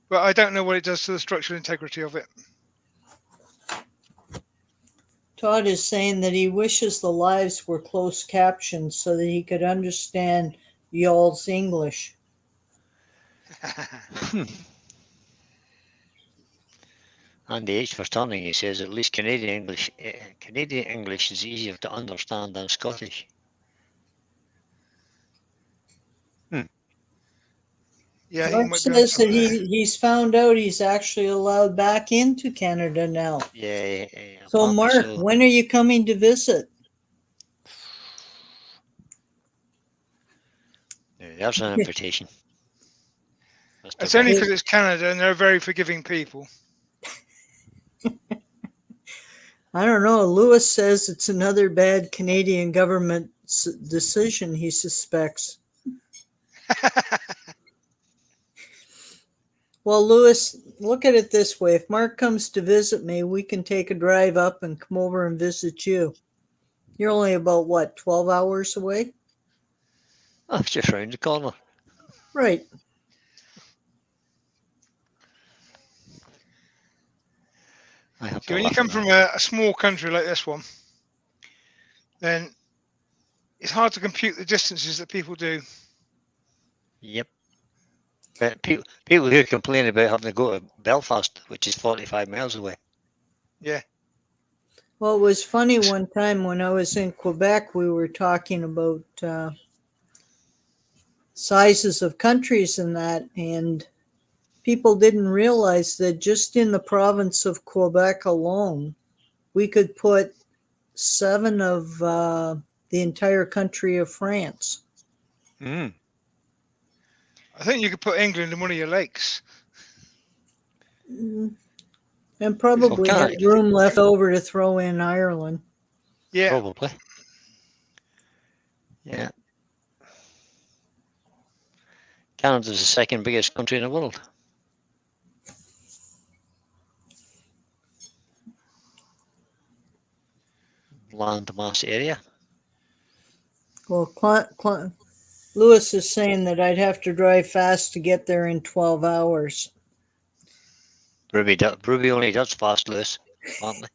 but I don't know what it does to the structural integrity of it. Todd is saying that he wishes the lives were closed captioned so that he could understand y'all's English. Andy H for turning, he says, at least Canadian English is easier to understand than Scottish. Yeah, Mark says that he's found out he's actually allowed back into Canada now. Yeah. So, Mark, when are you coming to visit? There's an invitation. It's only because it's Canada and they're very forgiving people. I don't know. Lewis says it's another bad Canadian government decision, he suspects. Well, Lewis, look at it this way. If Mark comes to visit me, we can take a drive up and come over and visit you. You're only about, what, 12 hours away? Oh, it's just round the corner. Right. I have See, to when you laugh come at from that. a small country like this one, then it's hard to compute the distances that people do. Yep. But people who complain about having to go to Belfast, which is 45 miles away. Yeah. Well, it was funny one time when I was in Quebec, we were talking about sizes of countries and that, and people didn't realize that just in the province of Quebec alone, we could put 7 of the entire country of France. Mm. I think you could put England in one of your lakes. And Well, probably have Canada, room left over to throw in Ireland. Yeah. probably. Yeah. Canada's the second biggest country in the world. Land mass area. Well, Lewis is saying that I'd have to drive fast to get there in 12 hours. Ruby only does fast, Lewis. Apparently.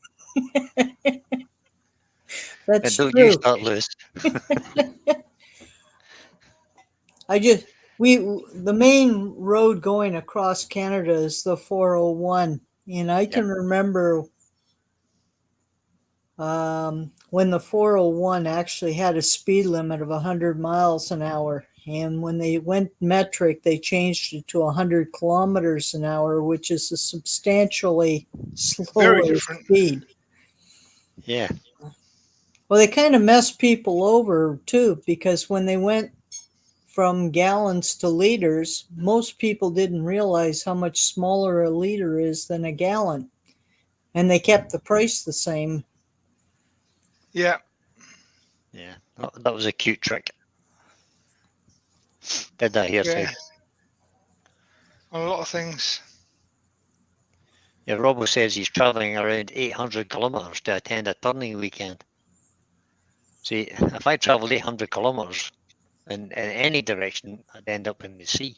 That's And don't you true. start, Lewis. The main road going across Canada is the 401, and I can remember when the 401 actually had a speed limit of 100 miles an hour, and when they went metric, they changed it to 100 kilometers an hour, which is a substantially Very slower different. speed. Yeah. Well, they kind of messed people over too, because when they went from gallons to liters, most people didn't realize how much smaller a liter is than a gallon. And they kept the price the same. Yeah. Yeah. That was a cute trick. Did that here too. Yeah. On a lot of things. Yeah, Robbo says he's travelling around 800 kilometres to attend a turning weekend. See, if I travelled 800 kilometres in any direction, I'd end up in the sea.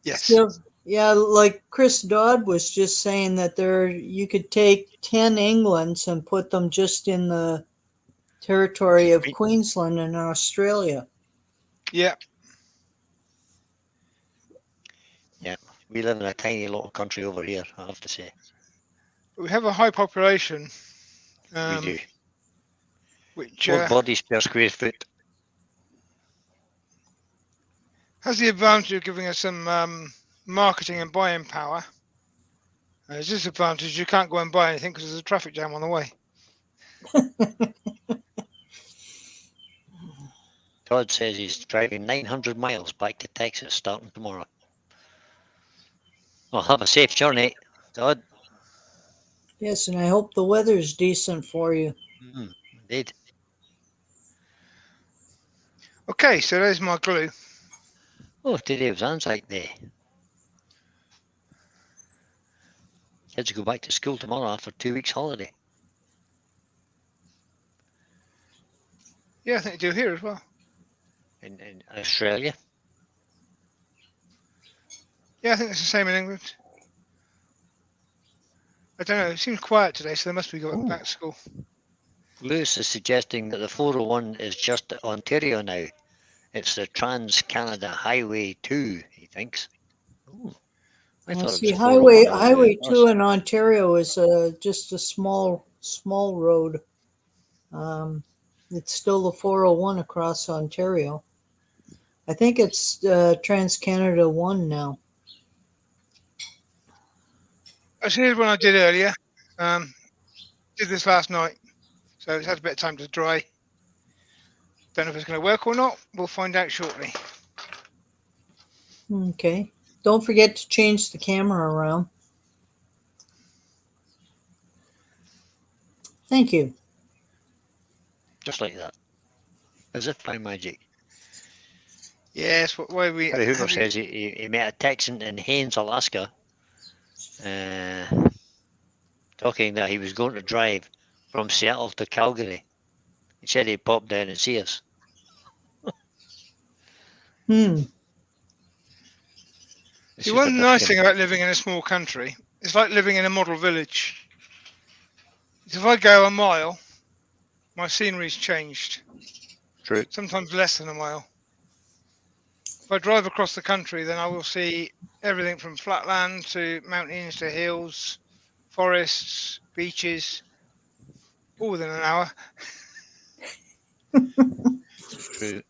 Yes. So, yeah, like Chris Dodd was just saying that you could take 10 Englands and put them just in the territory of Queensland and Australia. Yeah. Yeah, we live in a tiny little country over here, I have to say. We have a high population. We do. Which More bodies per square foot. has the advantage of giving us some marketing and buying power. There's a disadvantage, you can't go and buy anything because there's a traffic jam on the way. Todd says he's driving 900 miles back to Texas starting tomorrow. Well, have a safe journey, Todd. Yes, and I hope the weather's decent for you. Indeed. Okay, so there's my glue. Oh, today was Anzac Day. Kids go back to school tomorrow after 2 weeks holiday. Yeah, I think they do here as well. In Australia. Yeah, I think it's the same in England. I don't know, it seems quiet today, so they must be going back to school. Lewis is suggesting that the 401 is just Ontario now. It's the Trans-Canada Highway 2, he thinks. Ooh, I thought See, it was 401 all the way Highway across. 2 in Ontario is just a small road. It's still the 401 across Ontario. I think it's Trans-Canada 1 now. I here's one I did earlier. Did this last night, so it's had a bit of time to dry. Don't know if it's going to work or not. We'll find out shortly. Okay. Don't forget to change the camera around. Thank you. Just like that. As if by magic. Yes, why we... Harry Hoover says he met a Texan in Haines, Alaska, talking that he was going to drive from Seattle to Calgary. He said he'd pop down and see us. See, one nice thing about living in a small country it's like living in a model village. If I go a mile, my scenery's changed. True. Sometimes less than a mile. If I drive across the country, then I will see everything from flatland to mountains to hills, forests, beaches, all within an hour. True.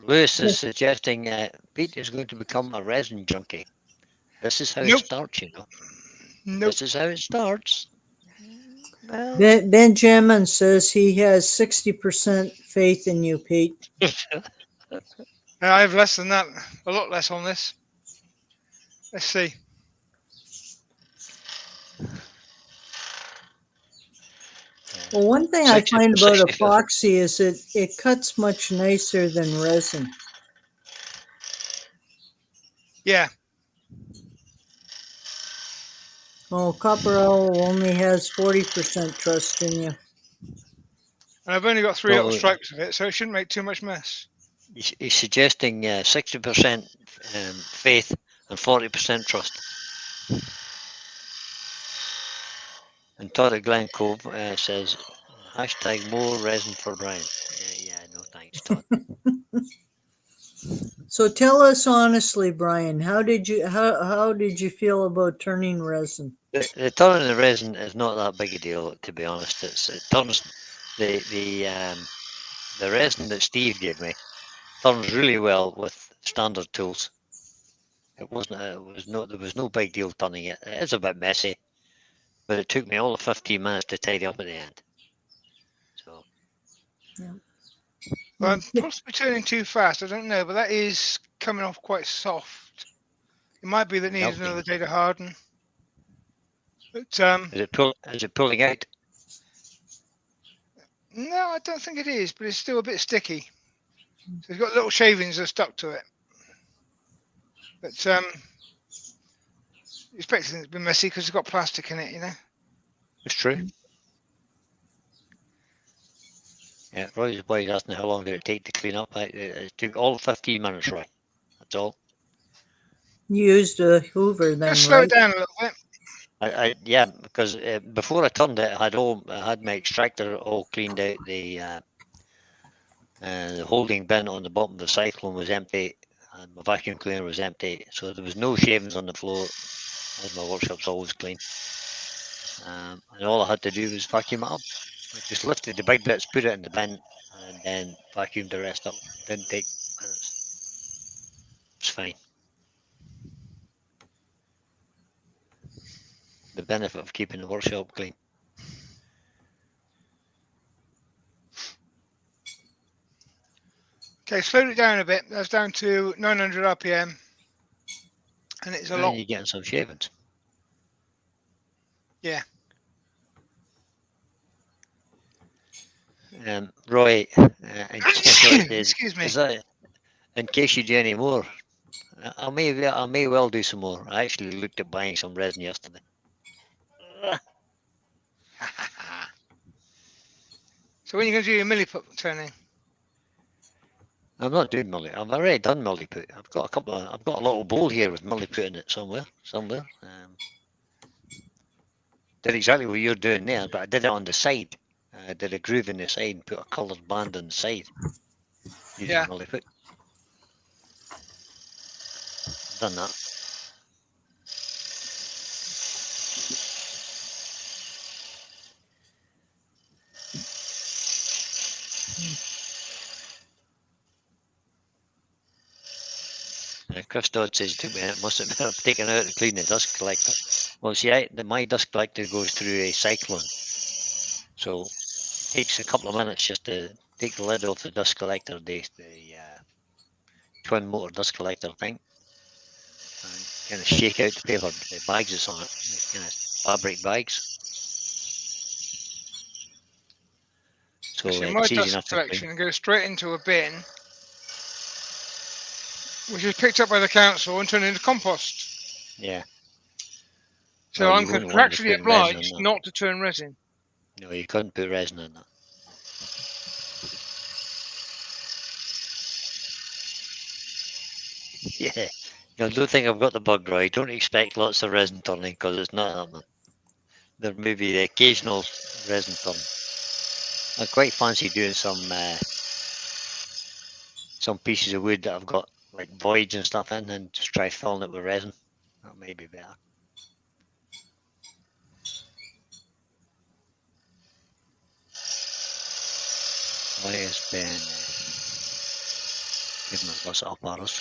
Lewis is suggesting Pete is going to become a resin junkie. This is how it Nope. starts, you know. Nope. This is how it starts. Well, Benjamin says he has 60% faith in you, Pete. I have less than that, a lot less on this. Let's see. Well, one thing I 60 find about 65. epoxy is it cuts much nicer than resin. Yeah, Oh, Copperell only has 40% trust in you. and I've only got 3 little So stripes of it, so it shouldn't make too much mess. he's suggesting 60% faith and 40% trust. And Todd at Glen Cove says, hashtag more resin for Brian. Yeah, no thanks, Todd. So tell us honestly, Brian, how did you feel about turning resin? The turning the resin is not that big a deal, to be honest. It turns the resin that Steve gave me turns really well with standard tools. There was no big deal turning it. It is a bit messy, but it took me all of 15 minutes to tidy up at the end. So Well, I'm possibly turning too fast, I don't know, but that is coming off quite soft. It might be that it needs another day to harden. But is it pulling out? no, I don't think it is, but it's still a bit sticky. So it's got little shavings that are stuck to it. But expecting it to be messy because it's got plastic in it, you know. It's true. Yeah, Roy's boy asking how long did it take to clean up. It took all 15 minutes, Roy. That's all. You used a Hoover then, Just slow right? it down a little bit. Yeah, because before I turned it, I had my extractor all cleaned out. The holding bin on the bottom of the cyclone was empty, and my vacuum cleaner was empty, so there was no shavings on the floor, as my workshop's always clean. And all I had to do was vacuum it up. I just lifted the big bits, put it in the bin, and then vacuumed the rest up. Didn't take minutes. It's fine. The benefit of keeping the workshop clean. Okay, slowed it down a bit. That's down to 900 RPM. And it's a And lot. you're getting some shavings. Yeah. Roy, Excuse me. is that, in case you do any more, I may well do some more. I actually looked at buying some resin yesterday. So when are you going to do your milliput turning? I'm not doing milliput. I've already done milliput. I've got I've got a little bowl here with milliput in it somewhere. Did exactly what you're doing there, but I did it on the side. I did a groove in the side and put a coloured band on the side using milliput. Done that. Chris Dodd says it took me a minute, must admit I've taken out to clean the dust collector. Well, see, my dust collector goes through a cyclone, so it takes a couple of minutes just to take the lid off the dust collector, the twin motor dust collector thing, and kind of shake out the paper, the bags that's on it, the kind of fabric bags. So Actually, my it's easy dust enough to collection clean. goes straight into a bin, which is picked up by the council and turned into compost. Yeah. So Well, I'm you wouldn't want to be contractually putting resin in obliged that. not to turn resin. No, you couldn't put resin in that. Yeah, I don't think I've got the bug, Roy. Don't expect lots of resin turning because it's not happening. There may be the occasional resin turn. I quite fancy doing some pieces of wood that I've got like voids and stuff in, and just try filling it with resin. That may be better. Why has been giving us lots of up arrows?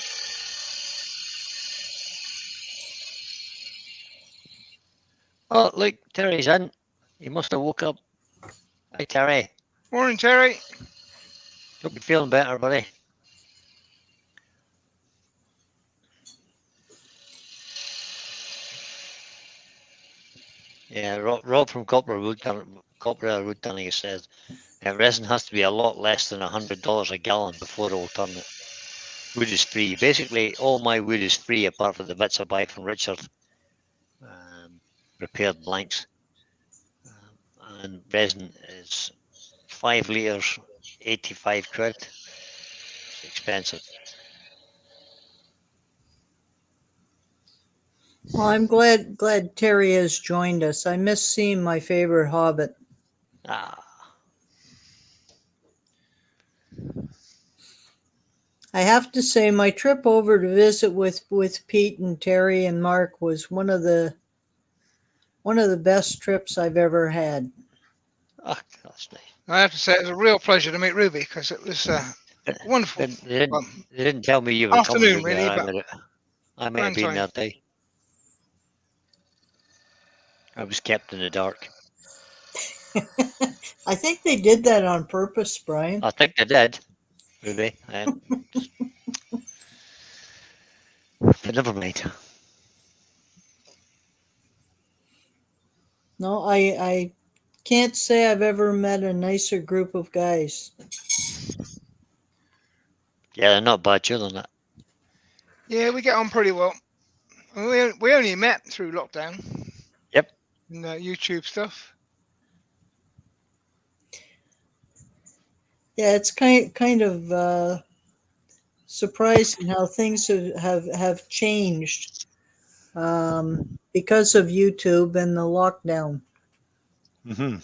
Oh, look, Terry's in. He must have woke up. Hi, Terry. Morning, Terry. Hope you're feeling better, buddy. Yeah, Rob from Copper Wood Turning says resin has to be a lot less than $100 a gallon before it will turn it. Wood is free. Basically, all my wood is free apart from the bits I buy from Richard. Prepared blanks. And resin is 5 litres, 85 quid. It's expensive. Well, I'm glad Terry has joined us. I miss seeing my favorite hobbit. Ah, I have to say, my trip over to visit with Pete and Terry and Mark was one of the best trips I've ever had. that's nice. I have to say it was a real pleasure to meet Ruby because it was wonderful. They didn't tell me you were coming Afternoon, over really, there. but I might have grand been time. there too. I was kept in the dark. I think they did that on purpose, Brian. I think they did, Ruby. But never mind. No, I can't say I've ever met a nicer group of guys. Yeah, they're not bad children. That. Yeah, we get on pretty well. We only met through lockdown. Yep. And YouTube stuff. Yeah, it's kind of surprising how things have changed because of YouTube and the lockdown. Mm-hmm.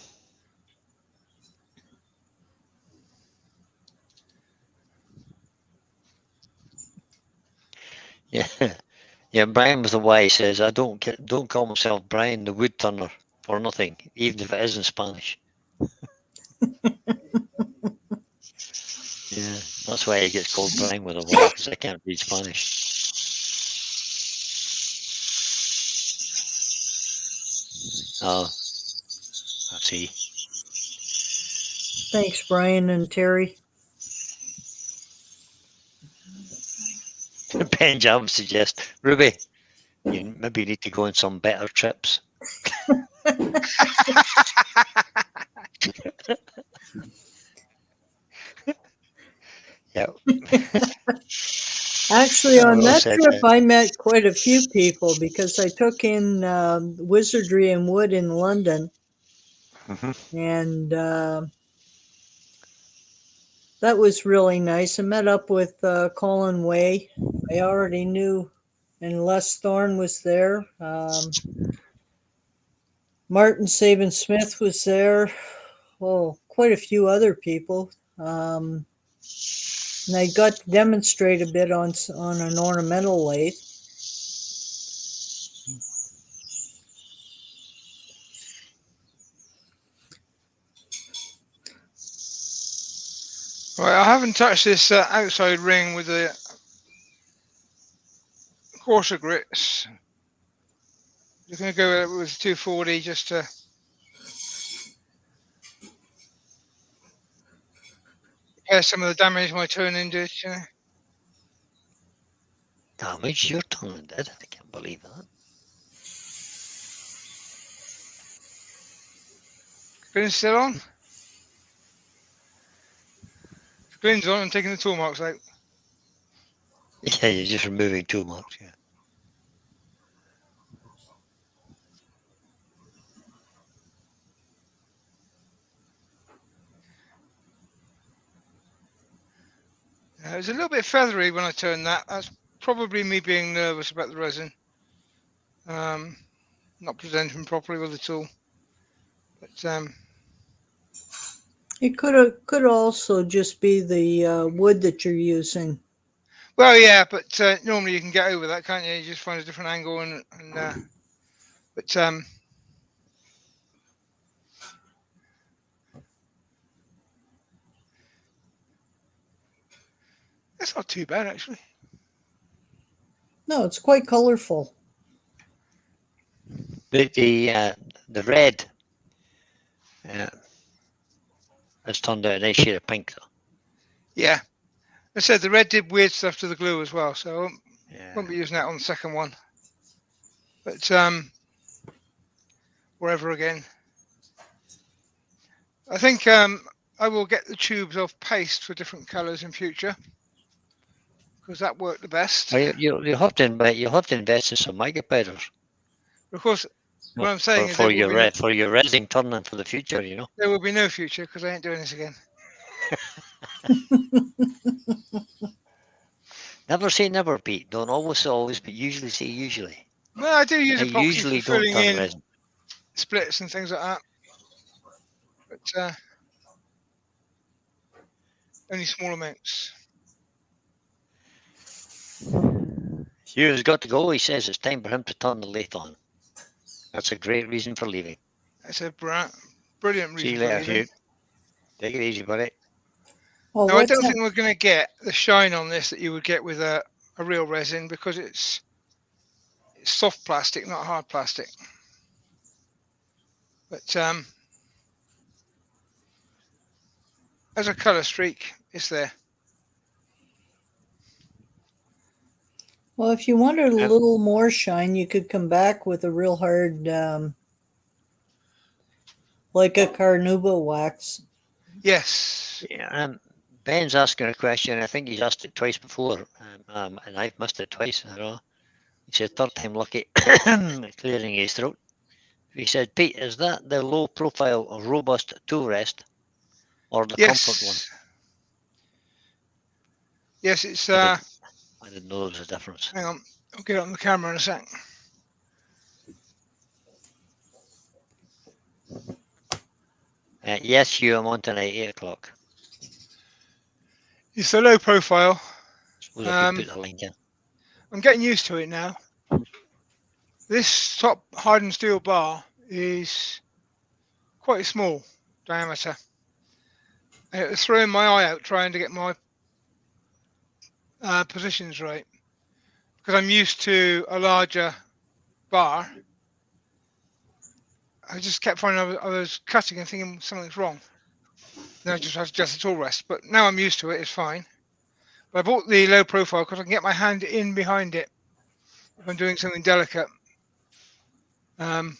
Yeah. Yeah, Brian was the way he says, I don't call myself Brian the wood turner for nothing, even if it is in Spanish. Yeah, that's why he gets called Brian with a Y, because I can't read Spanish. Oh, I see. Thanks, Brian and Terry. Ben Jam suggests, Ruby, you maybe need to go on some better trips. Yeah. Actually, on Well that said, trip, I met quite a few people because I took in Wizardry and Wood in London, and that was really nice. I met up with Colin Way. I already knew, and Les Thorne was there. Martin Saban Smith was there. Oh, quite a few other people. And I got to demonstrate a bit on an ornamental lathe. Right, I haven't touched this outside ring with the coarser grits. You're going to go with 240 just to repair some of the damage my turning did. You know? damage your turning did. I can't believe that. Grin's still on? Grin's on and taking the tool marks out. Yeah, you're just removing tool marks, yeah. It was a little bit feathery when I turned that. That's probably me being nervous about the resin. Not presenting properly with the tool. But It could also just be the wood that you're using. well, yeah, but normally you can get over that, can't you? You just find a different angle but that's not too bad actually. No, it's quite colorful. The red has turned out a nice shade of pink though. Yeah, I said the red did weird stuff to the glue as well, so I Yeah. won't be using that on the second one. But wherever again. I think I will get the tubes of paste for different colours in future because that worked the best. Oh, you have to invest in some mica powders. Of course, what I'm saying is for your resin turning for the future, you know. there will be no future because I ain't doing this again. Never say never, Pete. Don't always say always, but usually say usually. Well, I do use I epoxy usually for don't filling turn in resin. splits and things like that, but only small amounts. Hugh has got to go. He says it's time for him to turn the lathe on. That's a great reason for leaving. That's a brilliant reason. See you for later, leaving. Hugh. Take it easy, buddy. Well, Now, I don't think we're going to get the shine on this that you would get with a real resin because it's soft plastic, not hard plastic. But as a colour streak, it's there. Well, if you wanted a little more shine, you could come back with a real hard, like a carnauba wax. Yes. Yeah, Ben's asking a question. I think he's asked it twice before, and I've missed it twice. I don't know. He said third time lucky, clearing his throat. He said, Pete, is that the low profile or robust tool rest or the comfort one? Yes, it's. I didn't know there was a difference. Hang on, I'll get it on the camera in a sec. Yes, Hugh, I'm on tonight, 8 o'clock. It's a low profile. Suppose I could put the link in. I'm getting used to it now. This top hardened steel bar is quite a small diameter. And it was throwing my eye out trying to get my positions right because I'm used to a larger bar. I just kept finding I was cutting and thinking something's wrong. Then I just had to adjust the tool rest. But now I'm used to it, it's fine. But I bought the low profile because I can get my hand in behind it if I'm doing something delicate. But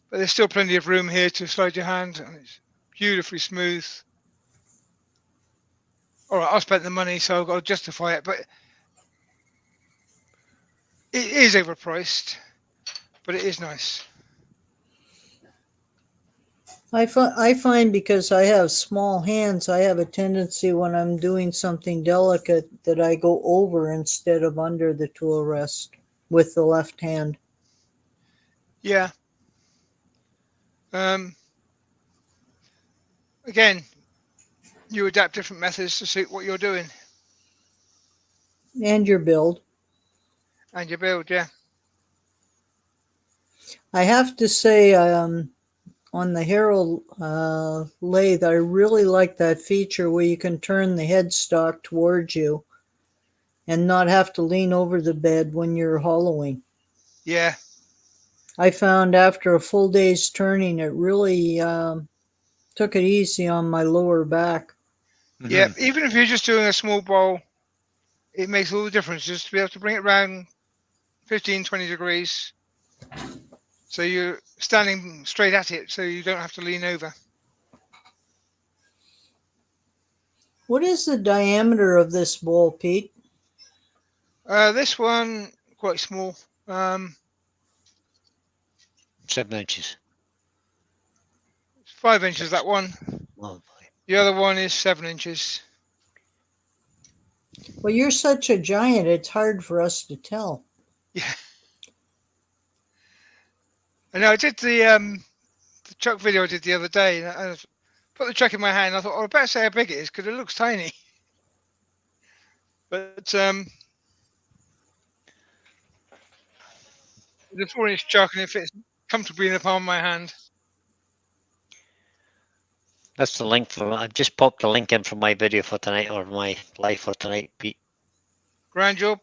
there's still plenty of room here to slide your hand, and it's beautifully smooth. All right, I spent the money, so I've got to justify it, but it is overpriced, but it is nice. I find because I have small hands, I have a tendency when I'm doing something delicate that I go over instead of under the tool rest with the left hand. Yeah. Again, you adapt different methods to suit what you're doing. And your build. And your build, yeah. I have to say, on the Harrow lathe, I really like that feature where you can turn the headstock towards you and not have to lean over the bed when you're hollowing. Yeah. I found after a full day's turning, it really took it easy on my lower back. Mm-hmm. Yeah, even if you're just doing a small bowl, it makes all the difference just to be able to bring it around 15, 20 degrees. So you're standing straight at it, so you don't have to lean over. What is the diameter of this bowl, Pete? This one, quite small. 7 inches. 5 inches, that one. Oh, the other one is 7 inches. Well, you're such a giant, it's hard for us to tell. Yeah. I know. I did the truck video I did the other day, and I put the truck in my hand. I thought, oh, I better say how big it is because it looks tiny. But it's a 4-inch truck, and it fits comfortably in the palm of my hand. That's the link for. I've just popped the link in for my video for tonight, or my live for tonight, Pete. Grand job.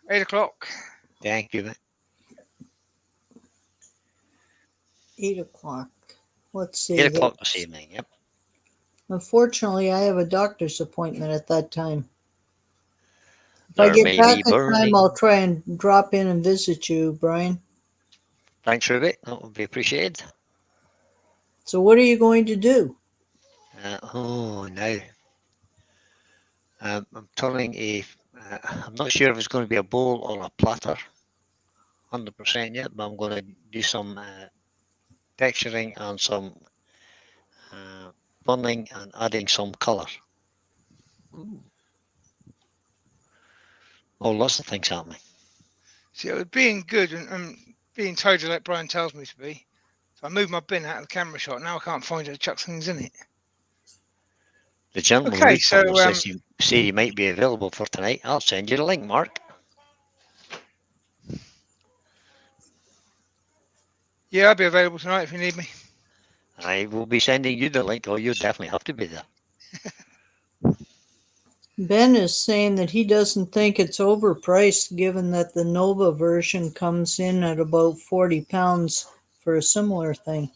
8 o'clock. Thank you, mate. 8 o'clock. Let's see. 8 o'clock this evening. Yep. Unfortunately, I have a doctor's appointment at that time. If There I get may back be in time, burning. I'll try and drop in and visit you, Brian. Thanks, Ruby. That would be appreciated. So what are you going to do? Now. I'm turning a. I'm not sure if it's going to be a bowl or a platter. 100% yet, but I'm going to do some texturing and some burning and adding some colour. Oh, lots of things happening. See, it was being good and being tidy like Brian tells me to be. So I moved my bin out of the camera shot. Now I can't find it to chuck things in it. The gentleman Okay, who's so says you might be available for tonight. I'll send you the link, Mark. yeah, I'll be available tonight if you need me. I will be sending you the link. Oh, you definitely have to be there. Ben is saying that he doesn't think it's overpriced given that the Nova version comes in at about £40 for a similar thing.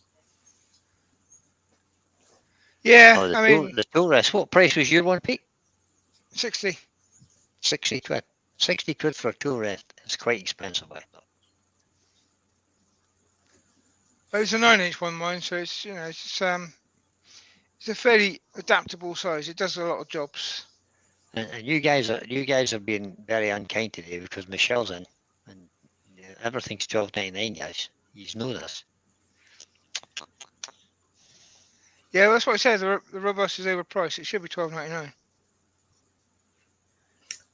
Yeah, Oh, I mean, the tool rest. What price was your one, Pete? 60. 60 quid. 60 quid for a tool rest. It's quite expensive, I thought. But it's a 9-inch one, mine, so it's it's a fairly adaptable size. It does a lot of jobs. And you guys are being very unkind today because Michelle's in, and everything's $12.99, guys. You know this. Yeah, that's what I said. The robust is overpriced. It should be $12.99.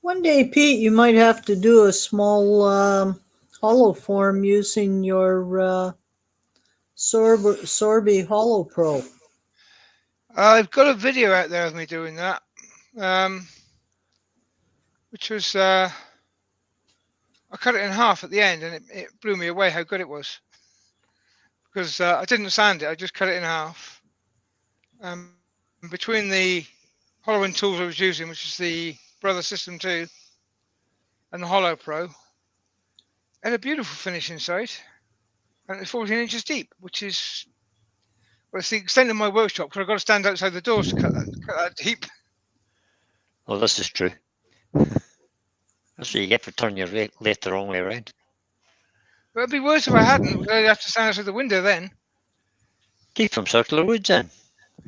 One day, Pete, you might have to do a small hollow form using your Sorby Hollow Pro. I've got a video out there of me doing that, which was I cut it in half at the end, and it blew me away how good it was. Because I didn't sand it, I just cut it in half. Between the hollowing tools I was using, which is the Brother System 2 and the Hollow Pro, and a beautiful finish inside, and it's 14 inches deep, which is it's the extent of my workshop because I've got to stand outside the doors to cut that deep. Well, this is true. That's what you get for turning your lathe the wrong way around. But it'd be worse if I hadn't, because I'd have to stand outside the window then. Keith from Circular Woods in.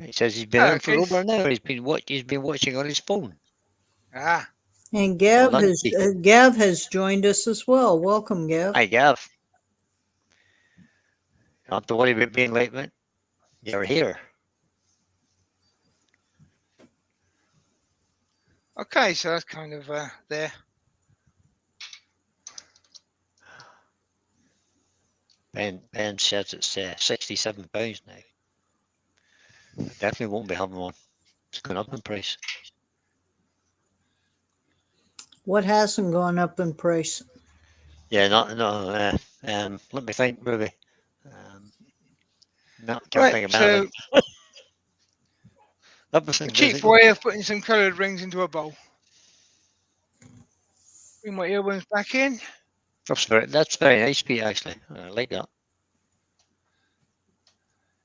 He says he's been in for Keith. over an hour. He's been watching on his phone. Ah. And Well Gav done, Gav has joined us as well. Welcome, Gav. Hi, Gav. Don't have to worry about being late, mate. You're here. Okay, so that's kind of there. Ben says it's £67 now. I definitely won't be having one. It's gone up in price. What hasn't gone up in price? Yeah, no. Let me think, Ruby. No, can't Right, think of so anything. a cheap way of putting some coloured rings into a bowl. Bring my earworms back in. That's very nice, Pete, actually. I like that.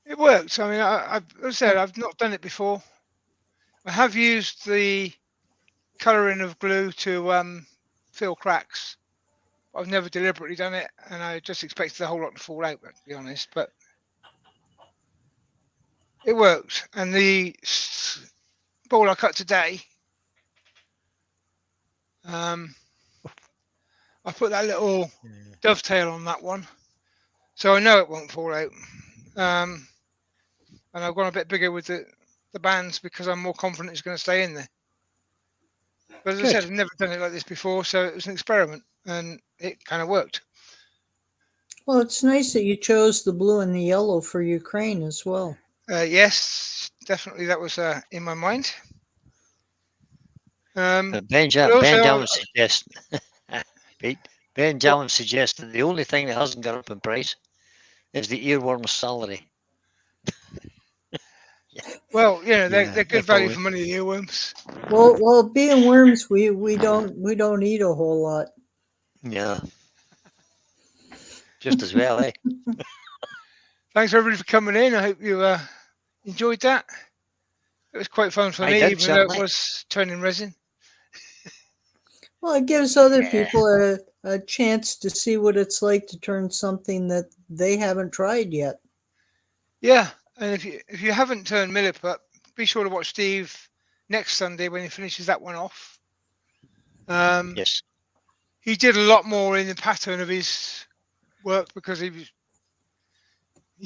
It works. I mean, as I said, I've not done it before. I have used the colouring of glue to fill cracks. I've never deliberately done it, and I just expected the whole lot to fall out, to be honest. But it works. And the bowl I cut today, I put that little dovetail on that one, so I know it won't fall out. And I've gone a bit bigger with the bands because I'm more confident it's going to stay in there. But as I Good. said, I've never done it like this before, so it was an experiment, and it kind of worked. Well, it's nice that you chose the blue and the yellow for Ukraine as well. Yes, definitely that was in my mind. But But also, Benjamin suggests, Pete, Benjamin suggests that the only thing that hasn't gone up in price is the earworm's salary. well, you know, Yeah, they're good if value only. for money, the earworms. Well, being worms, we don't eat a whole lot. Yeah, just as well, eh? Thanks everybody for coming in. I hope you enjoyed that. It was quite fun for I me, did, even though it certainly. was turning resin. Well, it gives other Yeah. people a chance to see what it's like to turn something that they haven't tried yet. Yeah, and if you haven't turned Milliput, be sure to watch Steve next Sunday when he finishes that one off. Yes. He did a lot more in the pattern of his work because he's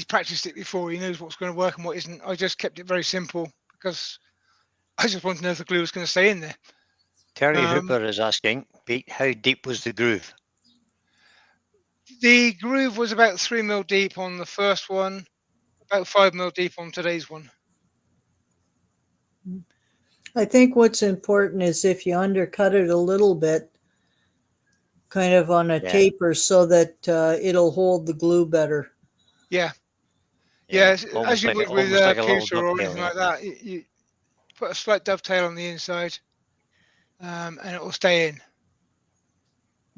practiced it before. He knows what's going to work and what isn't. I just kept it very simple because I just wanted to know if the glue was going to stay in there. Terry Um, Hooper is asking, Pete, how deep was the groove? the groove was about 3 mil deep on the first one, about 5 mil deep on today's one. I think what's important is if you undercut it a little bit, kind of on a Yeah. taper, so that it'll hold the glue better. Yeah, Yeah, as almost you like would with almost like a little pewter or dovetail. anything like that. You put a slight dovetail on the inside, and it will stay in.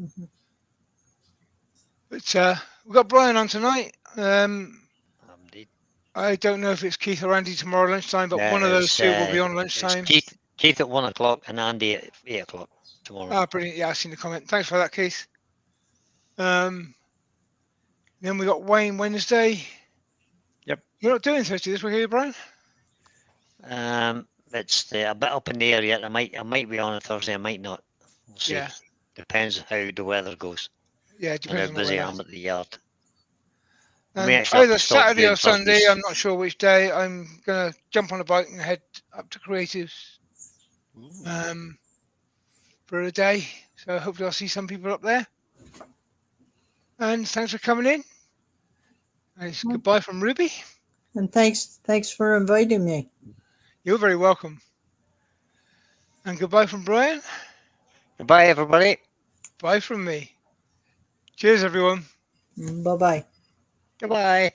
Mhm. But we've got Brian on tonight. Indeed. I don't know if it's Keith or Andy tomorrow lunchtime, but Yeah, one of those two will be on it's lunchtime. Keith at 1 o'clock and Andy at 8 o'clock tomorrow. Ah, brilliant. Yeah, I've seen the comment. Thanks for that, Keith. Then we got Wayne Wednesday. Yep. You're not doing 30 this week, are you, Brian? It's a bit up in the air yet. I might be on a Thursday. I might not. We'll see. Yeah. Depends how the weather goes Yeah, it and depends how on the busy I weather. am at the yard. I may And actually have either to stop Saturday or doing Sunday, Thursdays. I'm not sure which day, I'm going to jump on a bike and head up to Creatives for a day. So hopefully I'll see some people up there. And thanks for coming in. And it's goodbye from Ruby. And thanks for inviting me. You're very welcome. And goodbye from Brian. Goodbye, everybody. Bye from me. Cheers, everyone. Bye bye. Goodbye.